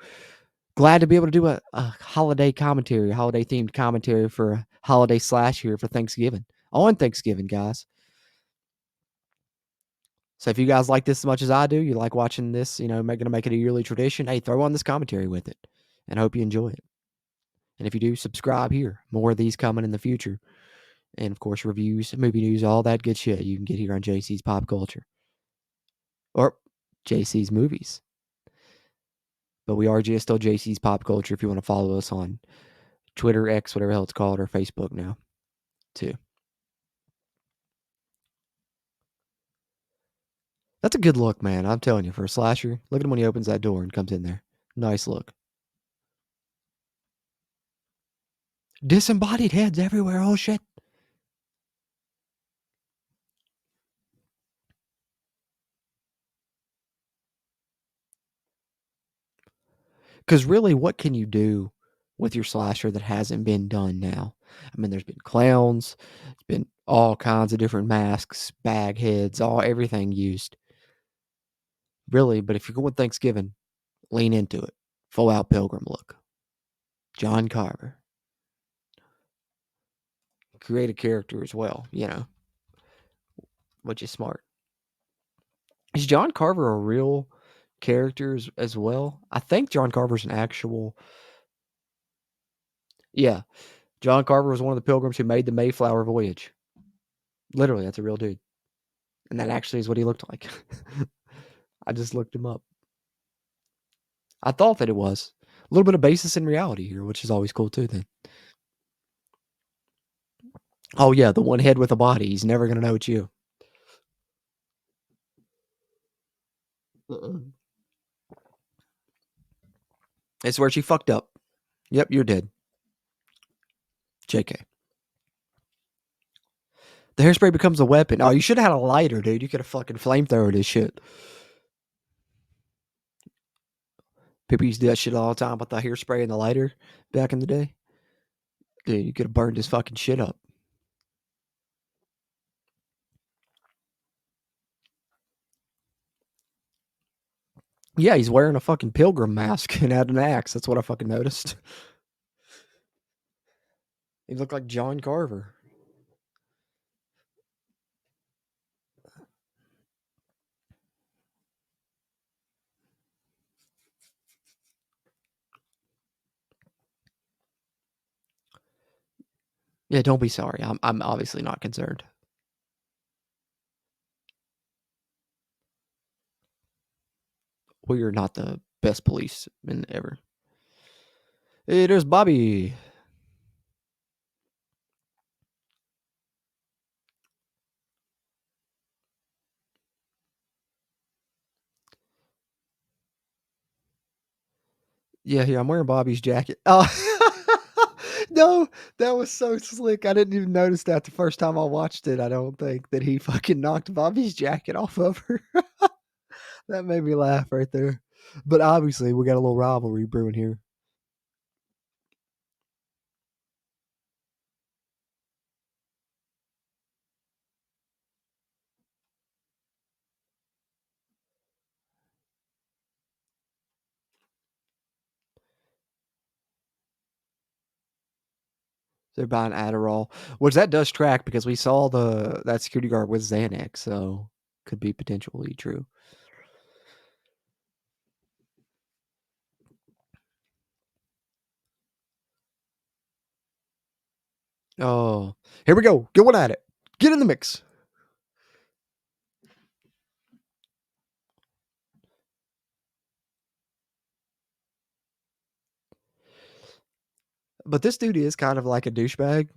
Speaker 1: glad to be able to do a holiday commentary, a holiday themed commentary for a holiday slash here for Thanksgiving. On Thanksgiving, guys. So if you guys like this as much as I do, you like watching this, going to make it a yearly tradition, hey, throw on this commentary with it. And I hope you enjoy it. And if you do, subscribe here. More of these coming in the future. And of course, reviews, movie news, all that good shit you can get here on JC's Pop Culture. Or JC's Movies. But we are just still JC's Pop Culture if you want to follow us on Twitter, X, whatever the hell it's called, or Facebook now, too. That's a good look, man. I'm telling you, for a slasher, look at him when he opens that door and comes in there. Nice look. Disembodied heads everywhere. Oh, shit. Because really, what can you do with your slasher that hasn't been done now? I mean, there's been clowns, there's been all kinds of different masks, bag heads, everything used. Really, but if you're going Thanksgiving, lean into it. Full out pilgrim look. John Carver. Create a character as well, which is smart. Is John Carver a real character as well? I think John Carver's an actual. Yeah, John Carver was one of the pilgrims who made the Mayflower voyage. Literally, that's a real dude, and that actually is what he looked like. I just looked him up. I thought that it was a little bit of basis in reality here, which is always cool too. Then, oh yeah, the one head with a body. He's never gonna know it's you. Uh-uh. It's where she fucked up. Yep, you're dead. JK. The hairspray becomes a weapon. Oh, you should have had a lighter, dude. You could have fucking flamethrower this shit. People used to do that shit all the time with the hairspray and the lighter back in the day. Dude, you could have burned this fucking shit up. Yeah, he's wearing a fucking pilgrim mask and had an axe. That's what I fucking noticed. He looked like John Carver. Yeah, don't be sorry. I'm obviously not concerned. We are not the best policemen ever. Hey, there's Bobby. Yeah, here, I'm wearing Bobby's jacket. Oh, no, that was so slick. I didn't even notice that the first time I watched it. I don't think that he fucking knocked Bobby's jacket off of her. That made me laugh right there. But obviously, we got a little rivalry brewing here. They're buying Adderall, which that does track because we saw that security guard with Xanax, so could be potentially true. Oh, here we go. Going at it. Get in the mix. But this dude is kind of like a douchebag.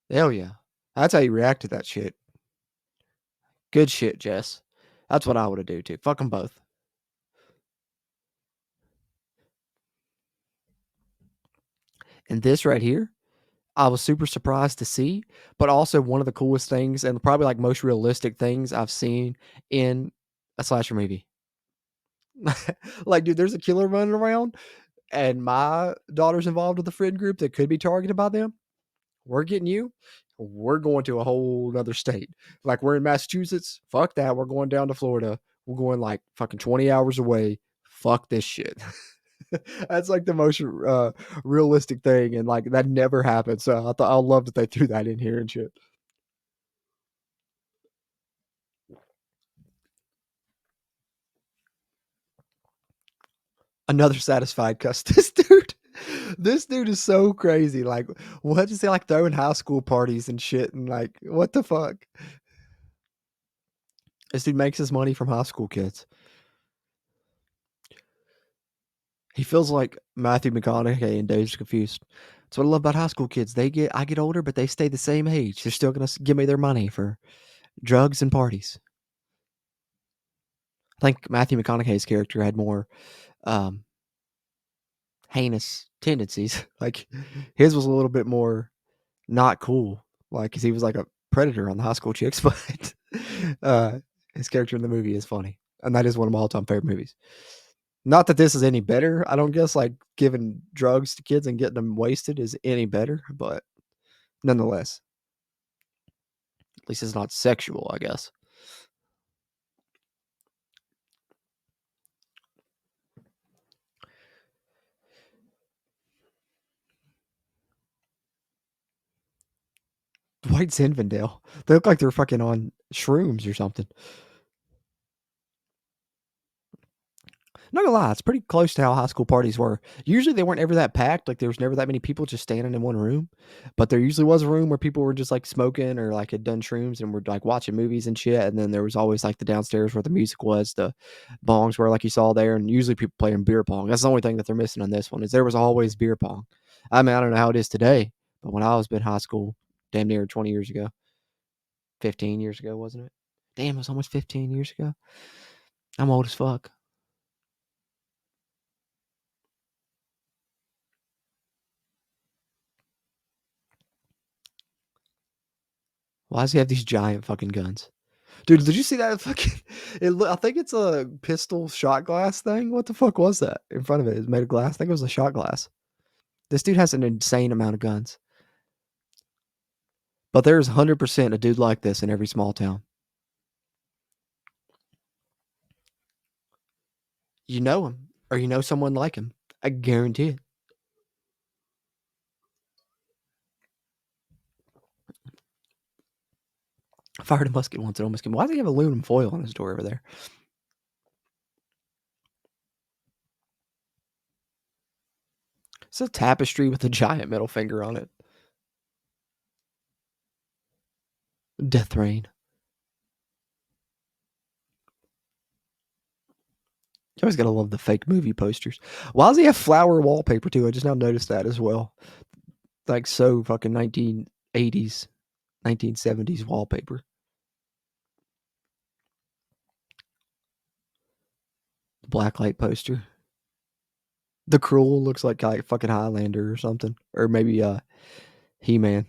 Speaker 1: Hell yeah. That's how you react to that shit. Good shit, Jess. That's what I would have do too. Fuck them both. And this right here, I was super surprised to see, but also one of the coolest things and probably like most realistic things I've seen in a slasher movie. Like, dude, there's a killer running around, and my daughter's involved with a friend group that could be targeted by them. We're getting you. We're going to a whole other state. Like, we're in Massachusetts. Fuck that. We're going down to Florida. We're going like fucking 20 hours away. Fuck this shit. That's like the most realistic thing, and like that never happened. So I love that they threw that in here and shit. Another satisfied cuss. This dude is so crazy. Like, what is he like throwing high school parties and shit? And like, what the fuck? This dude makes his money from high school kids. He feels like Matthew McConaughey in Dave's Confused. That's what I love about high school kids. I get older, but they stay the same age. They're still gonna give me their money for drugs and parties. I think Matthew McConaughey's character had more um, heinous tendencies. Like his was a little bit more not cool. Like, 'cause he was like a predator on the high school chicks, but uh, his character in the movie is funny, and that is one of my all-time favorite movies. Not that this is any better. I don't guess like giving drugs to kids and getting them wasted is any better, but nonetheless, at least it's not sexual, I guess. White Zinfandel. They look like they're fucking on shrooms or something. Not gonna lie, it's pretty close to how high school parties were. Usually they weren't ever that packed, like there was never that many people just standing in one room. But there usually was a room where people were just like smoking or like had done shrooms and were like watching movies and shit. And then there was always like the downstairs where the music was, the bongs were like you saw there, and usually people playing beer pong. That's the only thing that they're missing on this one is there was always beer pong. I mean, I don't know how it is today, but when I was in high school, damn near 20 years ago, 15 years ago, wasn't it? Damn, it was almost 15 years ago. I'm old as fuck. Why does he have these giant fucking guns? Dude, did you see that fucking I think it's a pistol shot glass thing. What the fuck was that in front of it? It's made of glass. I think it was a shot glass. This dude has an insane amount of guns. But there's 100% a dude like this in every small town. You know him or you know someone like him. I guarantee it. I fired a musket once and almost came. Why does he have aluminum foil on his door over there? It's a tapestry with a giant middle finger on it. Death Rain. You always gotta love the fake movie posters. Why does he have flower wallpaper too? I just now noticed that as well. Like so fucking 1980s, 1970s wallpaper. The blacklight poster. The Cruel looks like fucking Highlander or something. Or maybe He-Man.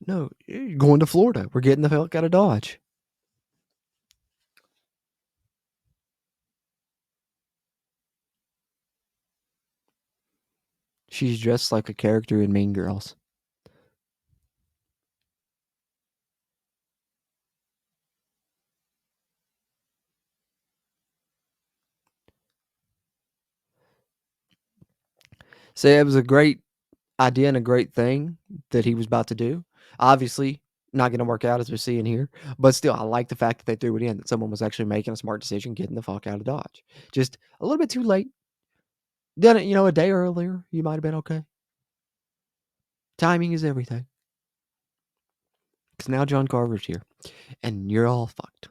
Speaker 1: No, going to Florida. We're getting the fuck out of Dodge. She's dressed like a character in Mean Girls. So it was a great idea and a great thing that he was about to do. Obviously, not going to work out as we're seeing here, but still, I like the fact that they threw it in, that someone was actually making a smart decision, getting the fuck out of Dodge. Just a little bit too late. Done it, a day earlier, you might have been okay. Timing is everything. Because now John Carver's here, and you're all fucked.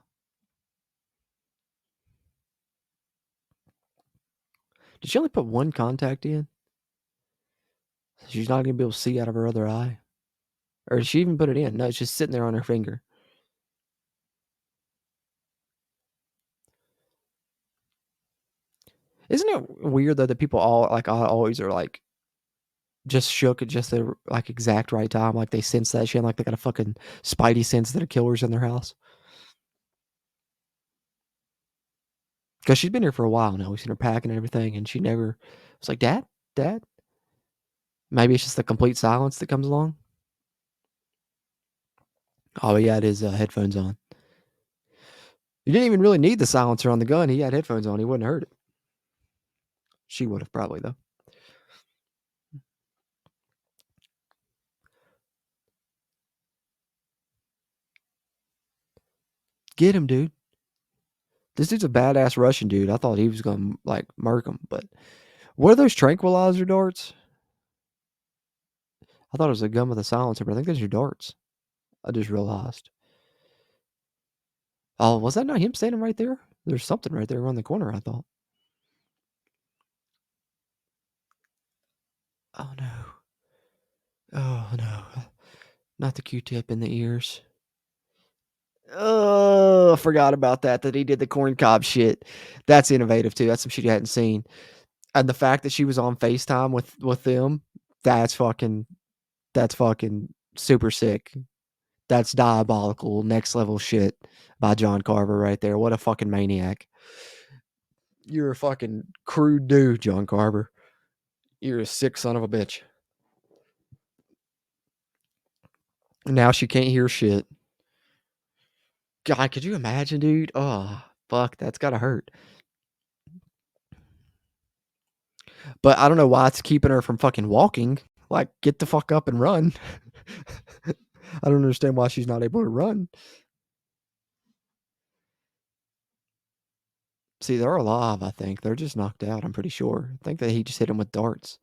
Speaker 1: Did she only put one contact in? She's not going to be able to see out of her other eye? Or did she even put it in? No, it's just sitting there on her finger. Isn't it weird though that people all like always are like just shook at just the like exact right time, like they sense that shit, like they got a fucking spidey sense that a killer's in their house? Because she's been here for a while now. We've seen her packing and everything, and she never was like, "Dad, Dad." Maybe it's just the complete silence that comes along. Oh, he had his headphones on. You didn't even really need the silencer on the gun. He had headphones on. He wouldn't have heard it. She would have probably though. Get him, dude. This dude's a badass Russian dude. I thought he was gonna like murk him, but what are those tranquilizer darts? I thought it was a gun with a silencer, but I think those are darts. I just realized. Oh, was that not him standing right there? There's something right there around the corner, I thought. Oh no. Oh no. Not the Q-tip in the ears. Oh, I forgot about that he did the corn cob shit. That's innovative too. That's some shit you hadn't seen. And the fact that she was on FaceTime with them, that's fucking super sick. That's diabolical, next level shit by John Carver right there. What a fucking maniac. You're a fucking crude dude, John Carver. You're a sick son of a bitch. Now she can't hear shit. God, could you imagine, dude? Oh, fuck, that's gotta hurt. But I don't know why it's keeping her from fucking walking. Like, get the fuck up and run. I don't understand why she's not able to run. See, they're alive, I think. They're just knocked out, I'm pretty sure. I think that he just hit them with darts.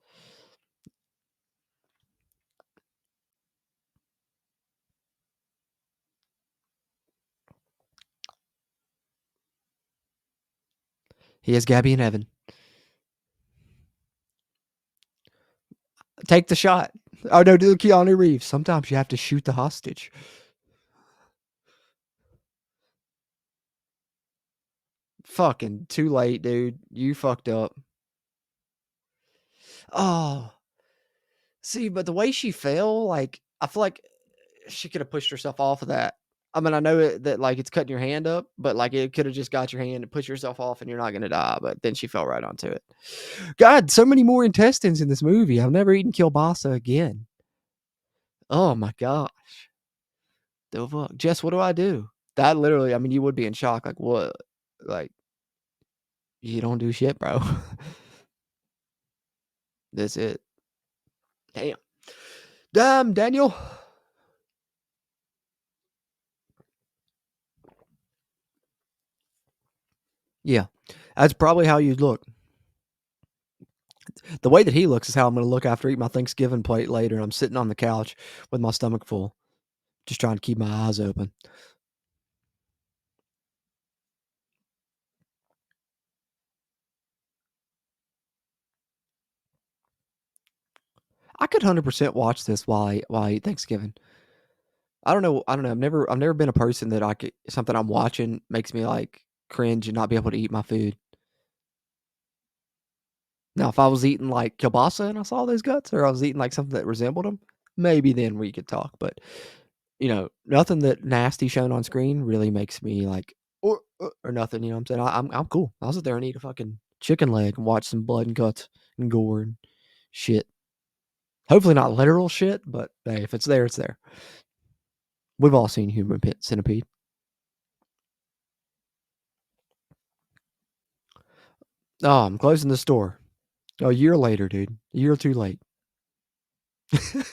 Speaker 1: He has Gabby and Evan. Take the shot. Oh, no, do Keanu Reeves. Sometimes you have to shoot the hostage. Fucking too late, dude. You fucked up. Oh, see, but the way she fell, like, I feel like she could have pushed herself off of that. I mean, I know that like it's cutting your hand up, but like it could have just got your hand and push yourself off, and you're not gonna die. But then she fell right onto it. God, so many more intestines in this movie. I've never eaten kielbasa again. Oh my gosh, the fuck, Jess? What do I do? That literally, I mean, you would be in shock. Like what? Like you don't do shit, bro. That's it. Damn. Damn, Daniel. Yeah, that's probably how you'd look. The way that he looks is how I'm gonna look after eating my Thanksgiving plate later. I'm sitting on the couch with my stomach full, just trying to keep my eyes open. I could 100% watch this while I eat Thanksgiving. I don't know. I've never been a person that I could something I'm watching makes me like cringe and not be able to eat my food. Now, if I was eating like kielbasa and I saw those guts, or I was eating like something that resembled them, maybe then we could talk. But nothing that nasty shown on screen really makes me like or nothing. You know what I'm saying? I'm cool. I'll sit there and eat a fucking chicken leg and watch some blood and guts and gore and shit. Hopefully not literal shit, but hey, if it's there, it's there. We've all seen Human Centipede. Oh, I'm closing the store. A year later, dude. A year too late. I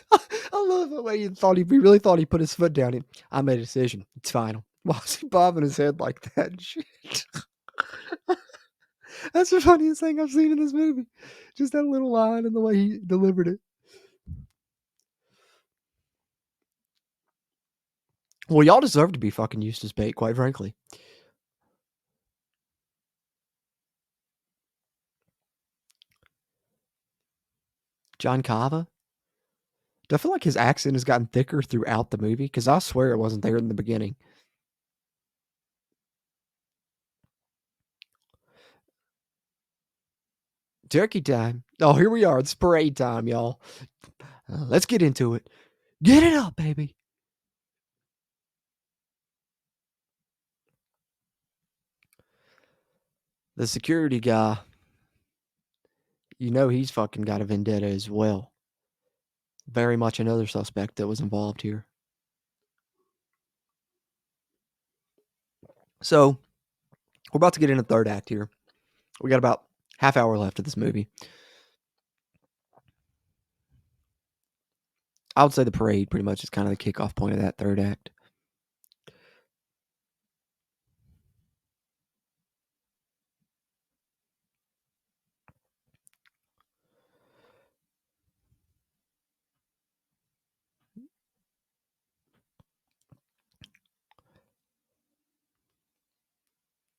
Speaker 1: love the way he really thought he put his foot down. I made a decision. It's final. Why is he bobbing his head like that and shit? That's the funniest thing I've seen in this movie. Just that little line and the way he delivered it. Well, y'all deserve to be fucking used as bait, quite frankly. John Cava? Do I feel like his accent has gotten thicker throughout the movie? Because I swear it wasn't there in the beginning. Turkey time. Oh, here we are. It's parade time, y'all. Let's get into it. Get it up, baby. The security guy, he's fucking got a vendetta as well. Very much another suspect that was involved here. So, we're about to get in a third act here. We got about half hour left of this movie. I would say the parade pretty much is kind of the kickoff point of that third act.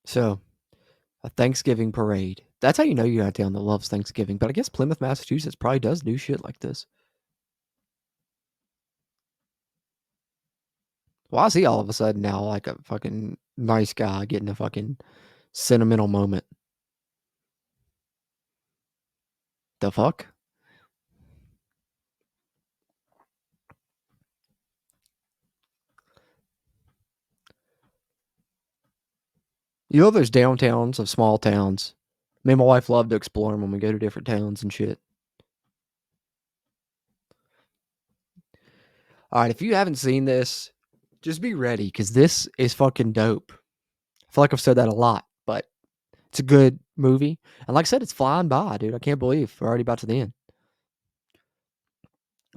Speaker 1: So, a Thanksgiving parade. That's how you know you got a town that loves Thanksgiving. But I guess Plymouth, Massachusetts probably does do shit like this. Why is he all of a sudden now like a fucking nice guy getting a fucking sentimental moment? The fuck? You know those downtowns of small towns? Me and my wife love to explore them when we go to different towns and shit. All right, if you haven't seen this, Just be ready because this is fucking dope. I feel like I've said that a lot, but it's a good movie. And like I said, it's flying by, dude. I can't believe we're already about to the end.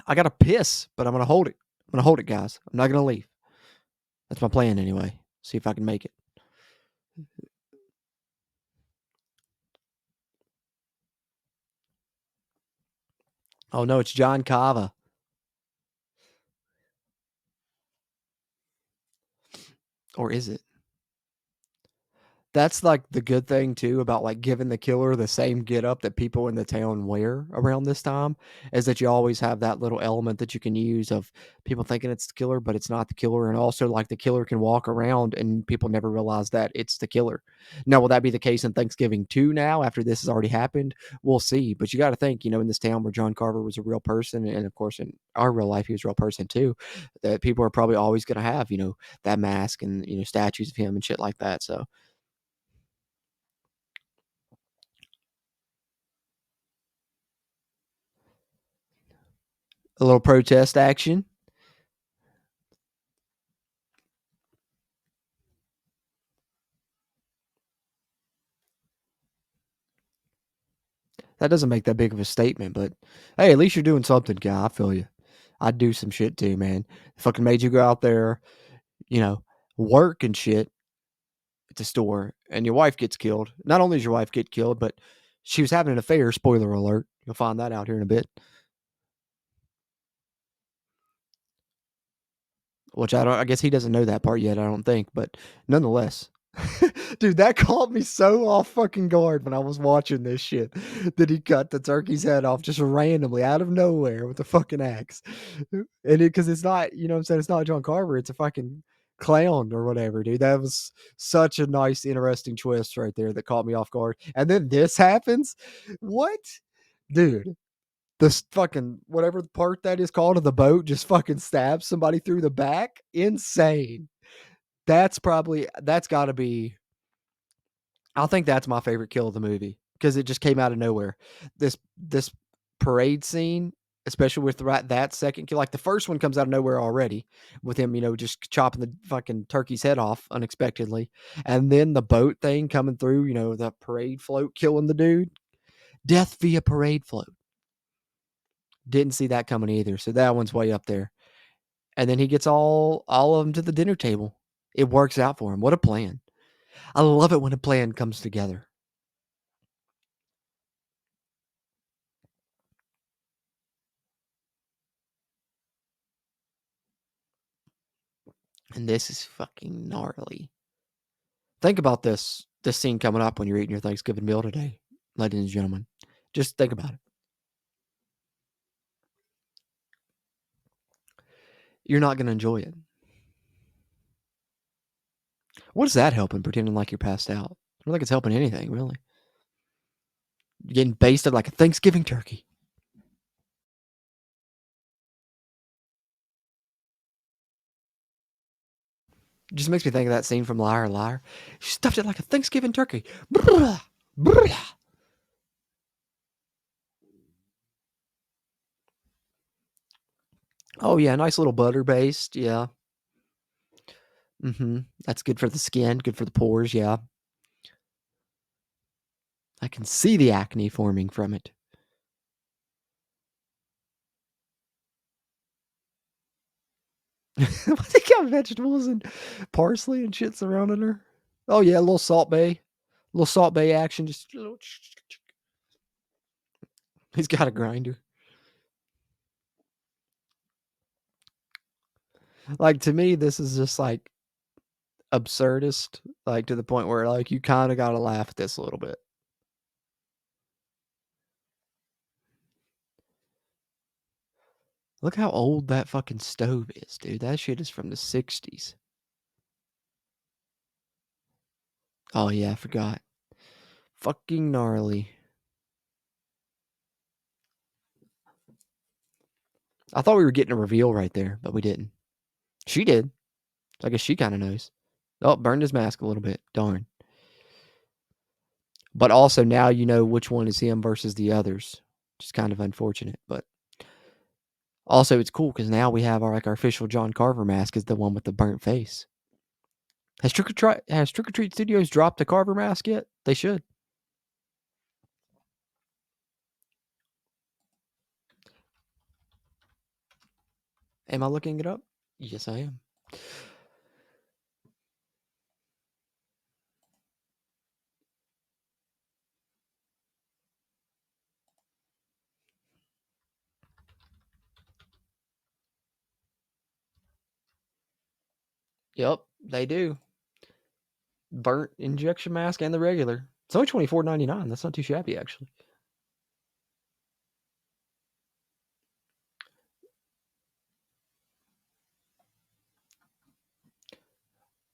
Speaker 1: I gotta piss, but I'm gonna hold it. I'm gonna hold it, guys. I'm not gonna leave. That's my plan anyway. See if I can make it. Oh no, it's John Cava. Or is it? That's, like, the good thing too about, like, giving the killer the same getup that people in the town wear around this time, is that you always have that little element that you can use of people thinking it's the killer, but it's not the killer, and also, like, the killer can walk around and people never realize that it's the killer. Now, will that be the case in Thanksgiving too now after this has already happened? We'll see, but you gotta think, in this town where John Carver was a real person, and of course, in our real life, he was a real person too, that people are probably always gonna have, that mask and, statues of him and shit like that, so a little protest action. That doesn't make that big of a statement, but hey, at least you're doing something, guy. I feel you. I'd do some shit too, man. Fucking made you go out there, you know, work and shit at the store, and your wife gets killed. Not only does your wife get killed, but she was having an affair. Spoiler alert. You'll find that out here in a bit. Which I guess he doesn't know that part yet, I don't think, but nonetheless. Dude, that caught me so off fucking guard when I was watching this shit that he cut the turkey's head off just randomly out of nowhere with a fucking axe. And because it's not, what I'm saying, it's not John Carver, it's a fucking clown or whatever, dude. That was such a nice, interesting twist right there that caught me off guard. And then this happens. What? Dude, this fucking whatever part that is called of the boat just fucking stabs somebody through the back. Insane. That's got to be. I think that's my favorite kill of the movie because it just came out of nowhere. This parade scene, especially with that second kill, like the first one comes out of nowhere already with him, just chopping the fucking turkey's head off unexpectedly, and then the boat thing coming through, the parade float killing the dude, death via parade float. Didn't see that coming either. So that one's way up there. And then he gets all of them to the dinner table. It works out for him. What a plan. I love it when a plan comes together. And this is fucking gnarly. Think about this scene coming up when you're eating your Thanksgiving meal today, ladies and gentlemen. Just think about it. You're not going to enjoy it. What does that help in pretending like you're passed out? I don't think it's helping anything, really. You're getting basted like a Thanksgiving turkey. It just makes me think of that scene from Liar Liar. She stuffed it like a Thanksgiving turkey. Blah, blah. Oh yeah, nice little butter based. Yeah. That's good for the skin, good for the pores. Yeah, I can see the acne forming from it. They got vegetables and parsley and shit surrounding her. Oh yeah, a little Salt Bay action. Just he's got a grinder. Like to me, this is just like absurdist, like to the point where like you kind of got to laugh at this a little bit. Look how old that fucking stove is, dude. That shit is from the 60s. Oh yeah, I forgot. Fucking gnarly. I thought we were getting a reveal right there, but we didn't. She did. So I guess she kind of knows. Oh, burned his mask a little bit. Darn. But also now you know which one is him versus the others. Which is kind of unfortunate, but Also, it's cool because now we have our official John Carver mask is the one with the burnt face. Has Trick or Treat Studios dropped a Carver mask yet? They should. Am I looking it up? Yes, I am. Yep, they do. Burnt injection mask and the regular. It's only $24.99. That's not too shabby, actually.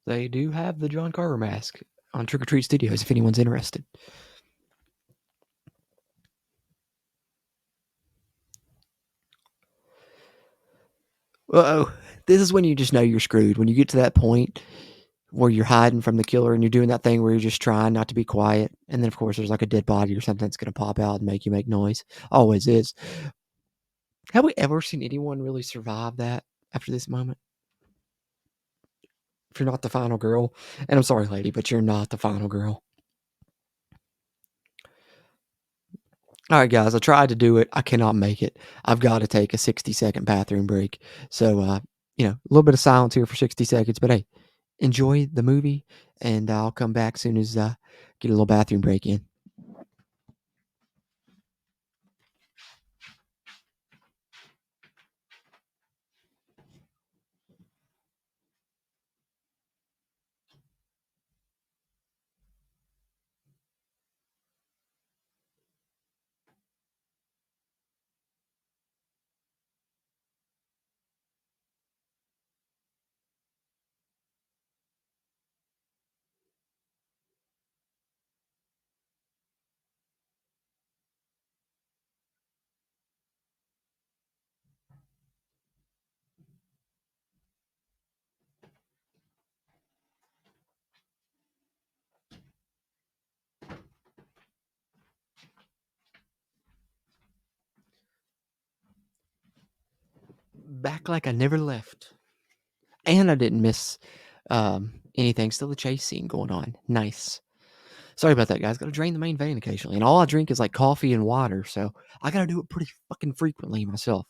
Speaker 1: They do have the John Carver mask on Trick or Treat Studios if anyone's interested. Uh-oh. This is when you just know you're screwed. When you get to that point where you're hiding from the killer and you're doing that thing where you're just trying not to be quiet. And then, of course, there's like a dead body or something that's going to pop out and make you make noise. Always is. Have we ever seen anyone really survive that after this moment? If you're not the final girl, and I'm sorry, lady, but you're not the final girl. All right, guys, I tried to do it. I cannot make it. I've got to take a 60-second bathroom break. So, a little bit of silence here for 60 seconds. But hey, enjoy the movie, and I'll come back soon as get a little bathroom break in. Back like I never left. And I didn't miss anything. Still a chase scene going on. Nice. Sorry about that, guys. Got to drain the main vein occasionally. And all I drink is like coffee and water. So I got to do it pretty fucking frequently myself.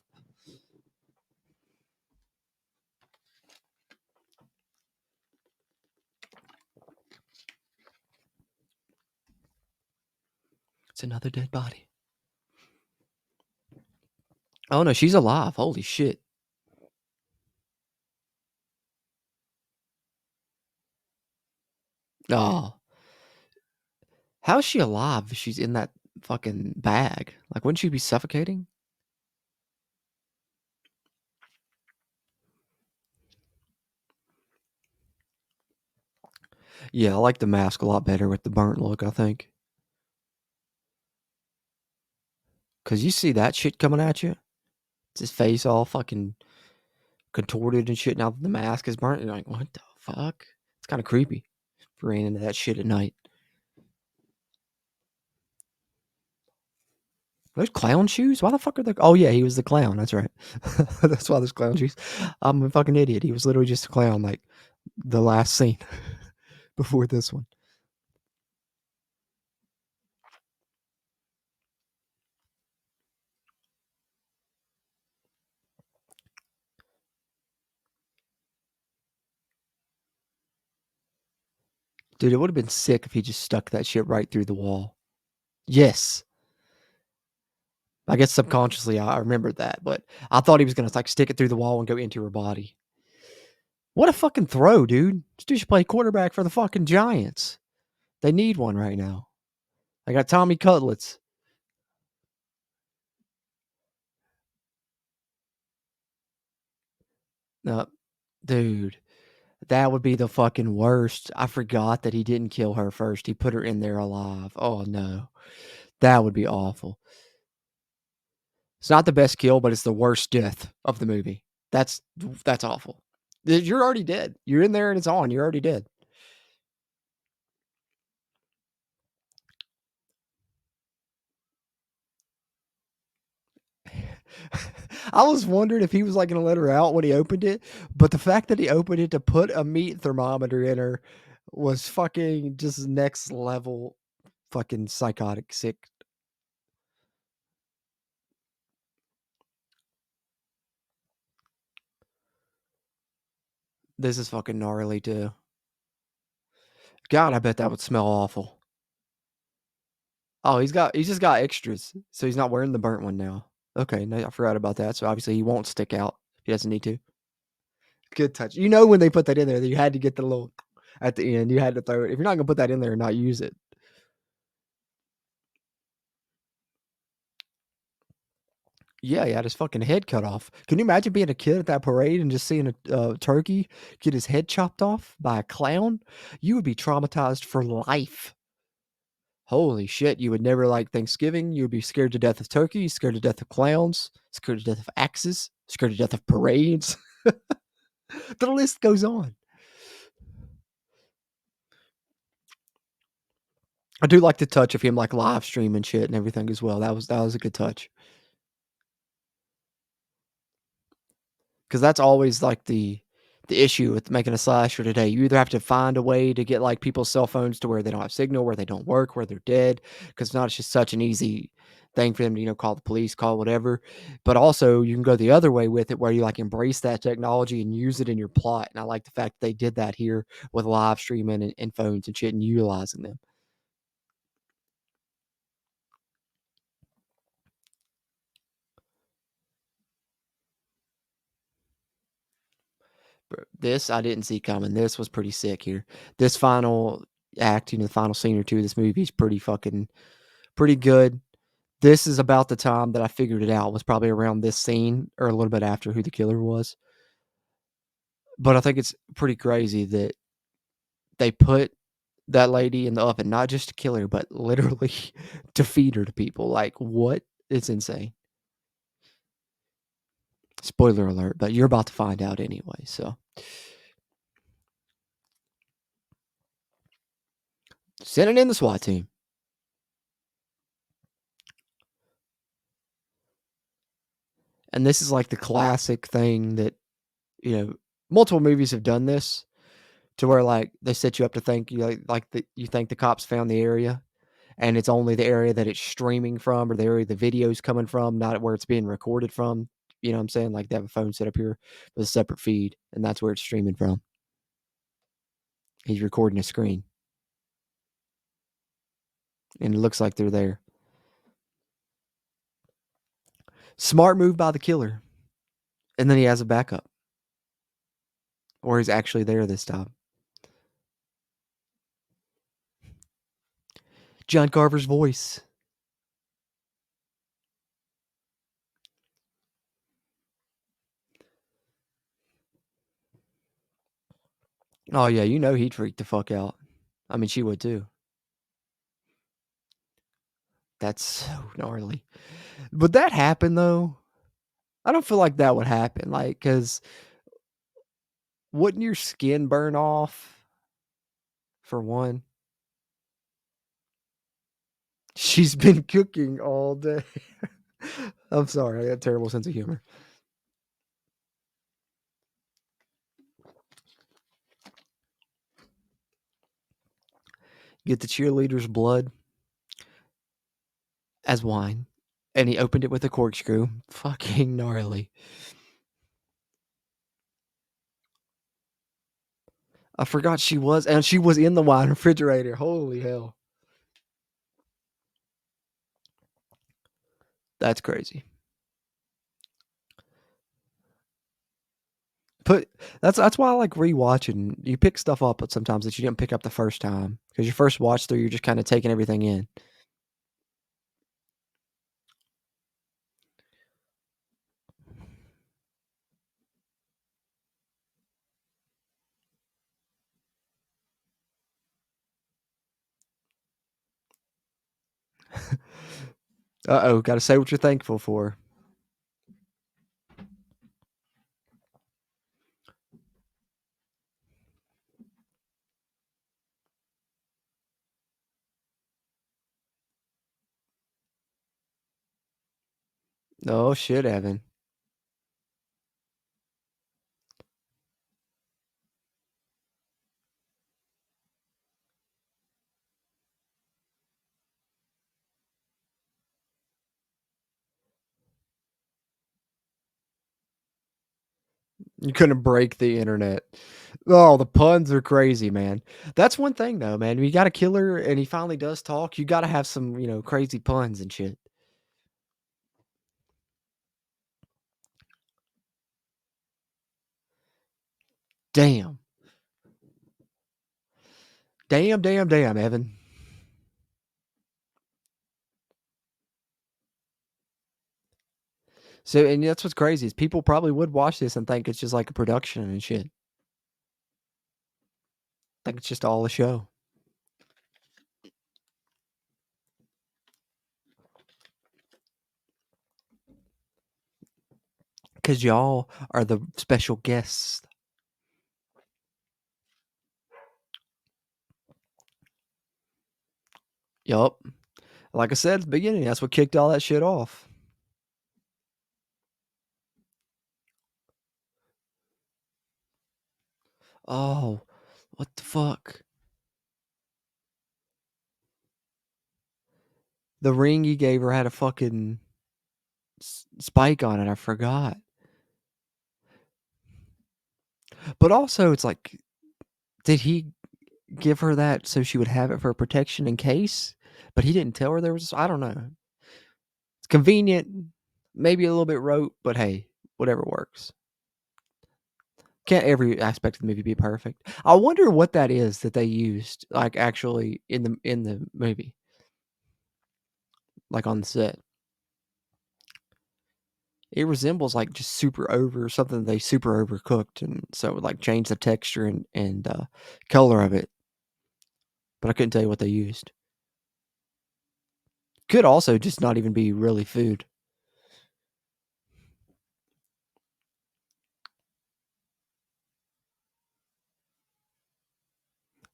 Speaker 1: It's another dead body. Oh no, she's alive. Holy shit. Oh. How's she alive if she's in that fucking bag? Like, wouldn't she be suffocating? Yeah, I like the mask a lot better with the burnt look, I think. Because you see that shit coming at you? It's his face all fucking contorted and shit. Now that the mask is burnt, you're like, what the fuck? It's kind of creepy if you ran into that shit at night. Those clown shoes? Why the fuck are they? Oh, yeah, he was the clown. That's right. That's why there's clown shoes. I'm a fucking idiot. He was literally just a clown, like the last scene before this one. Dude, it would have been sick if he just stuck that shit right through the wall. Yes. I guess subconsciously I remembered that, but I thought he was gonna like stick it through the wall and go into her body. What a fucking throw, dude. This dude should play quarterback for the fucking Giants. They need one right now. They got Tommy Cutlets. Uh, dude, that would be the fucking worst. I forgot that he didn't kill her first. He put her in there alive. Oh no. That would be awful. It's not the best kill, but it's the worst death of the movie. That's awful. You're already dead. You're in there and it's on. You're already dead. I was wondering if he was, like, gonna let her out when he opened it, but the fact that he opened it to put a meat thermometer in her was fucking just next level fucking psychotic sick. This is fucking gnarly too. God, I bet that would smell awful. Oh, he's just got extras, so he's not wearing the burnt one now. Okay, no, I forgot about that, so obviously he won't stick out. He doesn't need to. Good touch. You know when they put that in there, that you had to get the little at the end, you had to throw it. If you're not gonna put that in there and not use it. Yeah, he had his fucking head cut off. Can you imagine being a kid at that parade and just seeing a turkey get his head chopped off by a clown? You would be traumatized for life. Holy shit, you would never like Thanksgiving. You would be scared to death of turkey, scared to death of clowns, scared to death of axes, scared to death of parades. The list goes on. I do like the touch of him like live streaming shit and everything as well. That was a good touch. Because that's always like the issue with making a slasher today. You either have to find a way to get like people's cell phones to where they don't have signal, where they don't work, where they're dead. Because not it's just such an easy thing for them to, call the police, call whatever. But also you can go the other way with it where you like embrace that technology and use it in your plot. And I like the fact that they did that here with live streaming and phones and shit and utilizing them. This I didn't see coming. This was pretty sick here. This final act, the final scene or two of this movie is pretty good. This is about the time that I figured it out, was probably around this scene or a little bit after who the killer was. But I think it's pretty crazy that they put that lady in the oven, not just to kill her, but literally to feed her to people. Like, what? It's insane. Spoiler alert, but you're about to find out anyway. So, sending in the SWAT team. And this is like the classic thing that, you know, multiple movies have done this to where like they set you up to think you think the cops found the area and it's only the area that it's streaming from or the area the video's coming from, not where it's being recorded from. You know what I'm saying? Like they have a phone set up here with a separate feed, and that's where it's streaming from. He's recording a screen, and it looks like they're there. Smart move by the killer, and then he has a backup, or he's actually there this time. John Carver's voice. Oh yeah, he'd freak the fuck out. I mean, she would too. That's so gnarly. Would that happen though? I don't feel like that would happen. Like, cause wouldn't your skin burn off for one? She's been cooking all day. I'm sorry, I got a terrible sense of humor. Get the cheerleader's blood as wine, and he opened it with a corkscrew. Fucking gnarly. I forgot she was in the wine refrigerator. Holy hell. That's crazy. But that's why I like rewatching. You pick stuff up sometimes that you didn't pick up the first time because your first watch through, you're just kind of taking everything in. Uh-oh, gotta say what you're thankful for. Oh shit, Evan. You couldn't break the internet. Oh, the puns are crazy, man. That's one thing though, man. You got a killer and he finally does talk, you gotta have some, crazy puns and shit. Damn. Damn, damn, damn, Evan. So, and that's what's crazy is people probably would watch this and think it's just like a production and shit. Think it's just all a show. Cause y'all are the special guests. Yup. Like I said at the beginning, that's what kicked all that shit off. Oh, what the fuck? The ring he gave her had a fucking spike on it. I forgot. But also, it's like, did he give her that so she would have it for protection in case? But he didn't tell her there was. I don't know. It's convenient, maybe a little bit rote, but hey, whatever works. Can't every aspect of the movie be perfect. I wonder what that is that they used, like actually in the movie, like on the set. It resembles like just super over something they super overcooked, and so it would like change the texture and color of it. But I couldn't tell you what they used. Could also just not even be really food.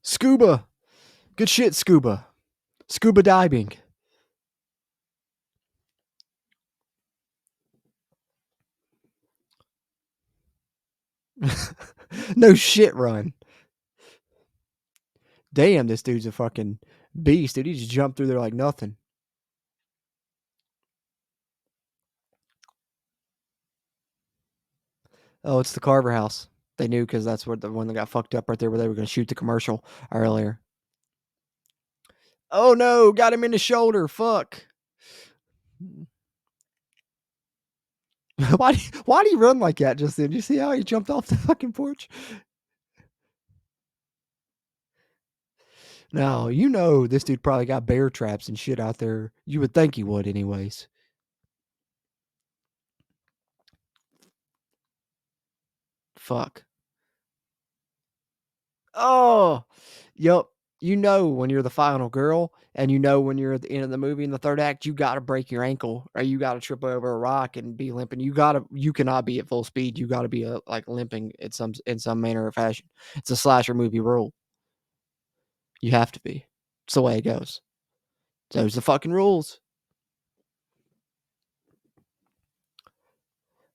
Speaker 1: Scuba, good shit. Scuba diving. No shit, run. Damn, this dude's a fucking beast, dude. He just jumped through there like nothing. Oh, it's the Carver house. They knew because that's where the one that got fucked up right there where they were going to shoot the commercial earlier. Oh no, got him in the shoulder. Fuck. Why do you run like that just then? Did you see how he jumped off the fucking porch? No, this dude probably got bear traps and shit out there. You would think he would, anyways. Fuck. Oh, yep. When you're the final girl, and when you're at the end of the movie in the third act, you got to break your ankle or you got to trip over a rock and be limping. You cannot be at full speed. You got to be like limping in some manner or fashion. It's a slasher movie rule. You have to be. It's the way it goes. Those are the fucking rules.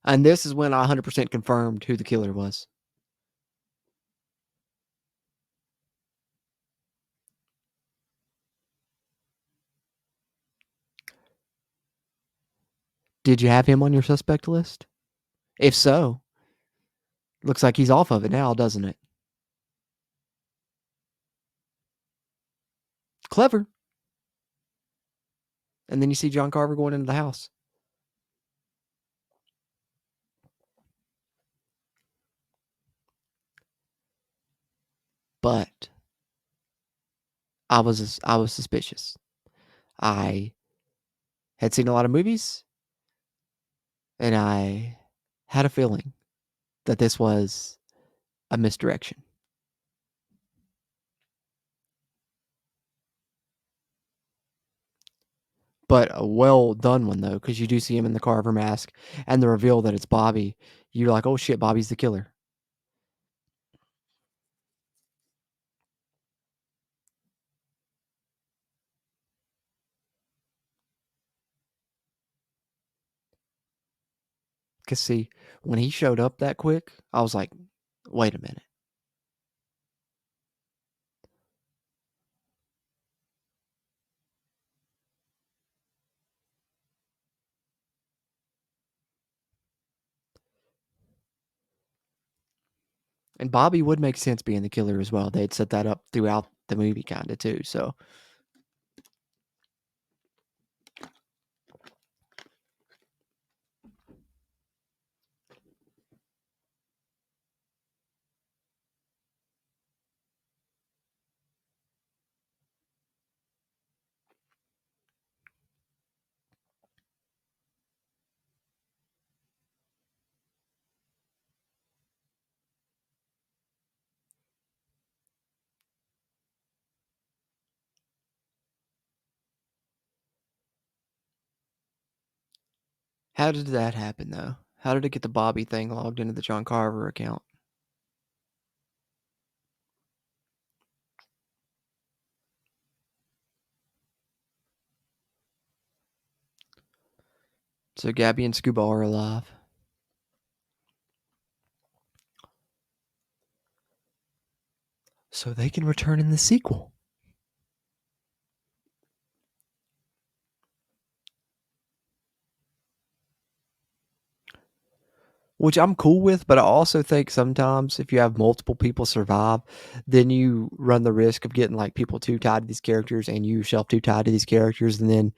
Speaker 1: And this is when I 100% confirmed who the killer was. Did you have him on your suspect list? If so, looks like he's off of it now, doesn't it? Clever. And then you see John Carver going into the house. But I was suspicious. I had seen a lot of movies, and I had a feeling that this was a misdirection. But a well done one though, because you do see him in the Carver mask, and the reveal that it's Bobby. You're like, oh shit, Bobby's the killer. Because see, when he showed up that quick, I was like, wait a minute. And Bobby would make sense being the killer as well. They'd set that up throughout the movie kinda too, so how did that happen, though? How did it get the Bobby thing logged into the John Carver account? So Gabby and Scuba are alive. So they can return in the sequel. Which I'm cool with, but I also think sometimes if you have multiple people survive, then you run the risk of getting like people too tied to these characters and you yourself too tied to these characters. And then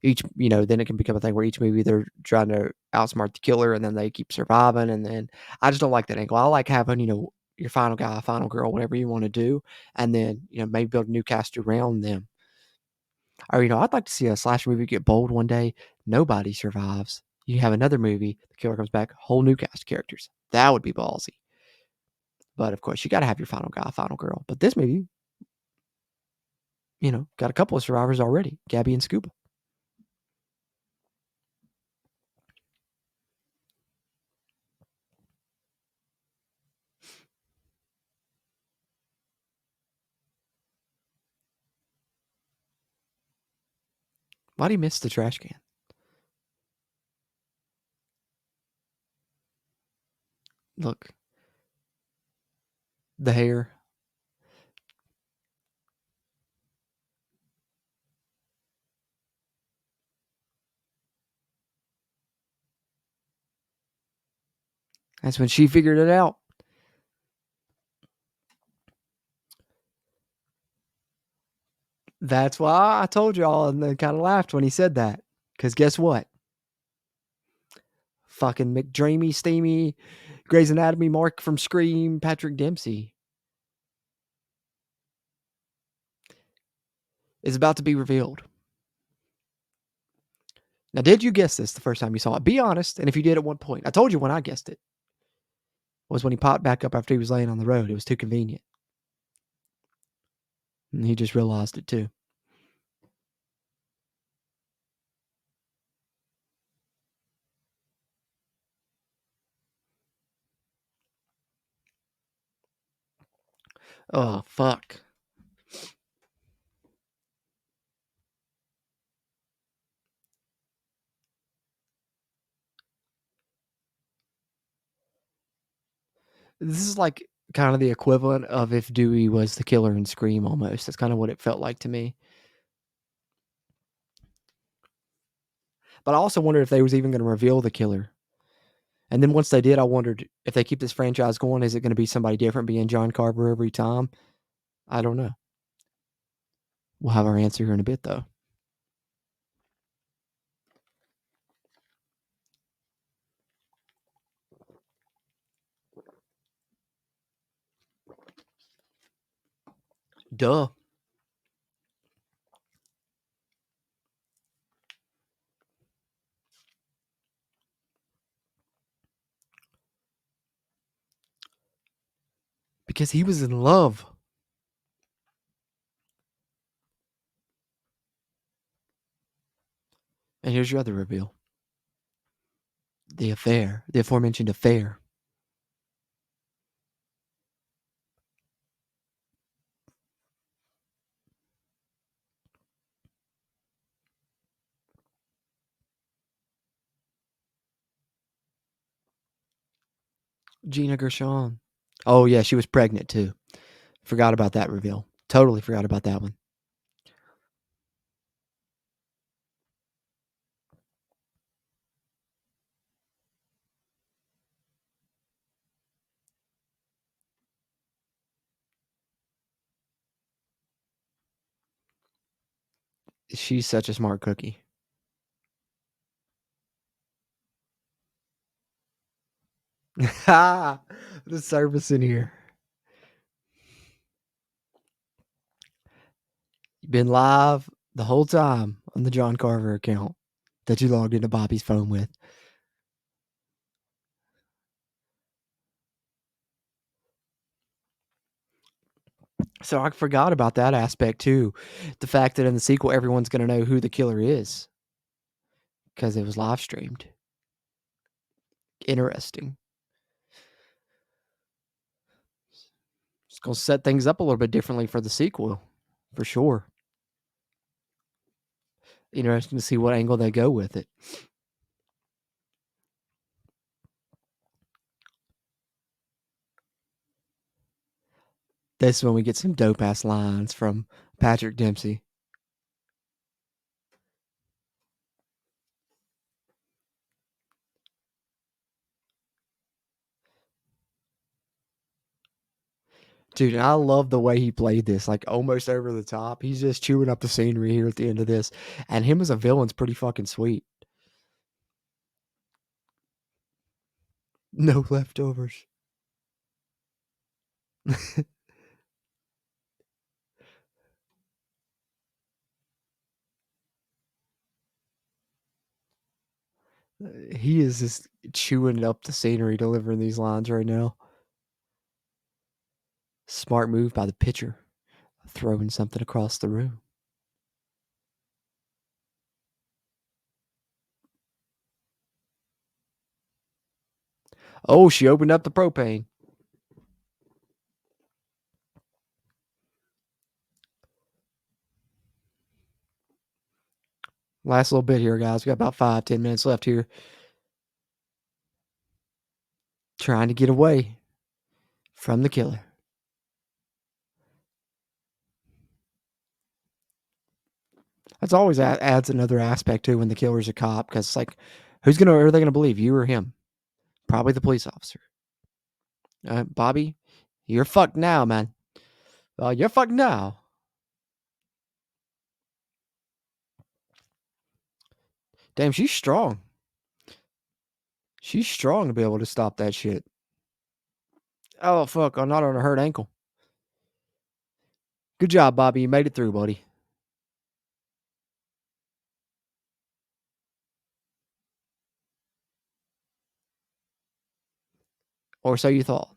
Speaker 1: then it can become a thing where each movie they're trying to outsmart the killer and then they keep surviving. And then I just don't like that angle. I like having, your final guy, final girl, whatever you want to do. And then, maybe build a new cast around them. Or, I'd like to see a slasher movie get bold one day. Nobody survives. You have another movie, the killer comes back, whole new cast of characters. That would be ballsy. But of course, you got to have your final guy, final girl. But this movie, got a couple of survivors already, Gabby and Scuba. Why'd he miss the trash can? Look, the hair. That's when she figured it out. That's why I told y'all and then kind of laughed when he said that. Because guess what? Fucking McDreamy, Steamy, Grey's Anatomy, Mark from Scream, Patrick Dempsey is about to be revealed. Now, did you guess this the first time you saw it? Be honest, and if you did at one point. I told you when I guessed it was when he popped back up after he was laying on the road. It was too convenient. And he just realized it too. Oh, fuck. This is like kind of the equivalent of if Dewey was the killer in Scream almost. That's kind of what it felt like to me. But I also wondered if they was even going to reveal the killer. And then once they did, I wondered if they keep this franchise going, is it going to be somebody different being John Carver every time? I don't know. We'll have our answer here in a bit, though. Duh. Because he was in love. And here's your other reveal. The affair. The aforementioned affair. Gina Gershon. Oh, yeah, she was pregnant, too. Forgot about that reveal. Totally forgot about that one. She's such a smart cookie. The service in here. You've been live the whole time on the John Carver account that you logged into Bobby's phone with. So I forgot about that aspect too. The fact that in the sequel, everyone's going to know who the killer is because it was live streamed. Interesting. It's going to set things up a little bit differently for the sequel, for sure. Interesting to see what angle they go with it. This is when we get some dope ass lines from Patrick Dempsey. Dude, I love the way he played this, like almost over the top. He's just chewing up the scenery here at the end of this. And him as a villain's pretty fucking sweet. No leftovers. He is just chewing up the scenery delivering these lines right now. Smart move by the pitcher, throwing something across the room. Oh, she opened up the propane. Last little bit here, guys. We got about 5-10 minutes left here. Trying to get away from the killer. That's always adds another aspect too when the killer's a cop, because it's like, are they gonna believe, you or him? Probably the police officer. Bobby, you're fucked now, man. You're fucked now. Damn, she's strong. She's strong to be able to stop that shit. Oh fuck! I'm not on a hurt ankle. Good job, Bobby. You made it through, buddy. Or so you thought.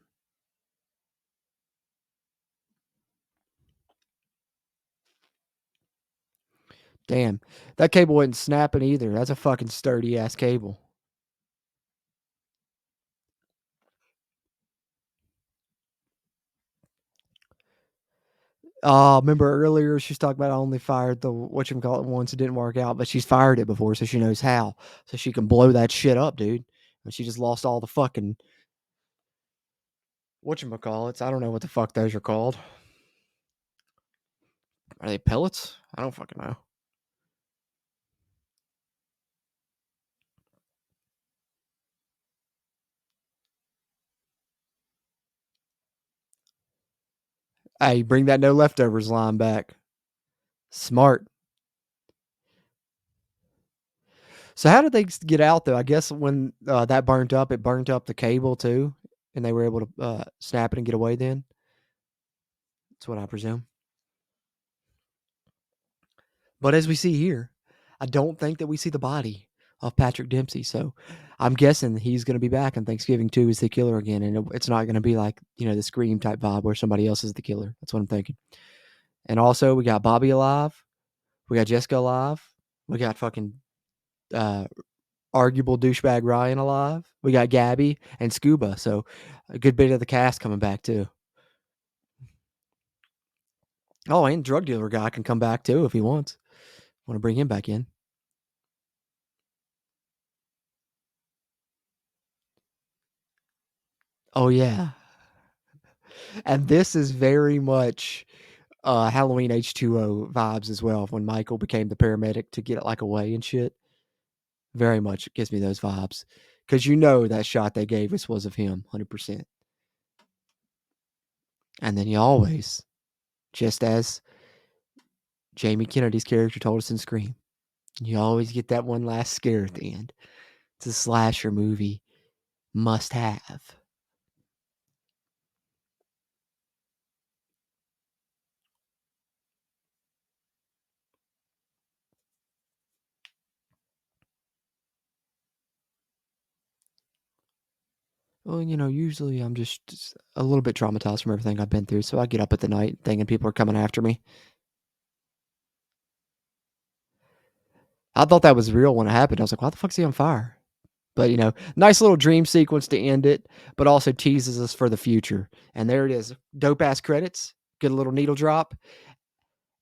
Speaker 1: Damn, that cable wasn't snapping either. That's a fucking sturdy ass cable. Remember earlier she's talking about I only fired the whatchamacallit once, it didn't work out, but she's fired it before, so she knows how. So she can blow that shit up, dude. And she just lost all the fucking whatchamacallits. I don't know what the fuck those are called. Are they pellets? I don't fucking know. Hey, bring that no leftovers line back. Smart. So how did they get out though? I guess when that burnt up, it burnt up the cable too, and they were able to snap it and get away. Then that's what I presume. But as we see here, I don't think that we see the body of Patrick Dempsey. So I'm guessing he's going to be back on Thanksgiving too as the killer again, and it's not going to be like the Scream type vibe where somebody else is the killer. That's what I'm thinking. And also we got Bobby alive, we got Jessica alive, we got fucking uh, arguable douchebag Ryan alive. We got Gabby and Scuba. So a good bit of the cast coming back too. Oh, and drug dealer guy can come back too if he wants. Want to bring him back in. Oh yeah. And this is very much Halloween H2O vibes as well. When Michael became the paramedic to get it like away and shit. Very much gives me those vibes. Because that shot they gave us was of him, 100%. And then he always, just as Jamie Kennedy's character told us in Scream. You always get that one last scare at the end. It's a slasher movie must have. Well, usually I'm just a little bit traumatized from everything I've been through, so I get up at the night thinking people are coming after me. I thought that was real when it happened. I was like, "Why the fuck is he on fire?" But, nice little dream sequence to end it, but also teases us for the future. And there it is. Dope ass credits. Get a little needle drop.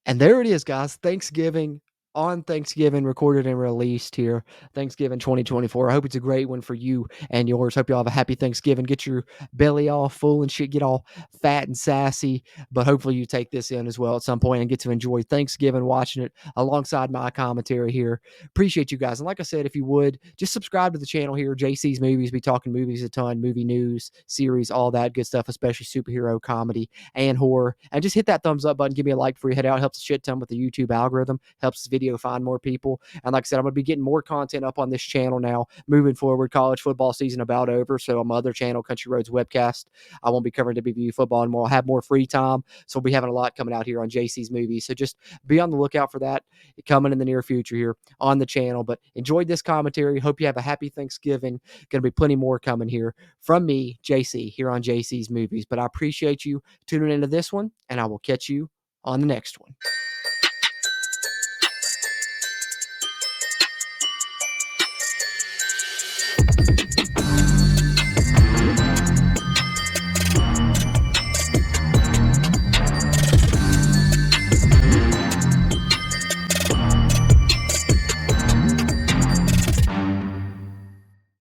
Speaker 1: And there it is, guys. Thanksgiving on Thanksgiving, recorded and released here. Thanksgiving 2024. I hope it's a great one for you and yours. Hope you all have a happy Thanksgiving. Get your belly all full and shit. Get all fat and sassy. But hopefully you take this in as well at some point and get to enjoy Thanksgiving watching it alongside my commentary here. Appreciate you guys. And like I said, if you would, just subscribe to the channel here. JC's Movies. Be talking movies a ton, movie news, series, all that good stuff, especially superhero comedy and horror. And just hit that thumbs up button. Give me a like before you head out. It helps a shit ton with the YouTube algorithm. Helps this video find more people. And like I said, I'm going to be getting more content up on this channel now moving forward. College football season about over. So on my other channel, Country Roads Webcast, I won't be covering WVU football anymore. I'll have more free time. So we'll be having a lot coming out here on JC's Movies. So just be on the lookout for that coming in the near future here on the channel. But enjoyed this commentary. Hope you have a happy Thanksgiving. Going to be plenty more coming here from me, JC, here on JC's Movies. But I appreciate you tuning into this one, and I will catch you on the next one.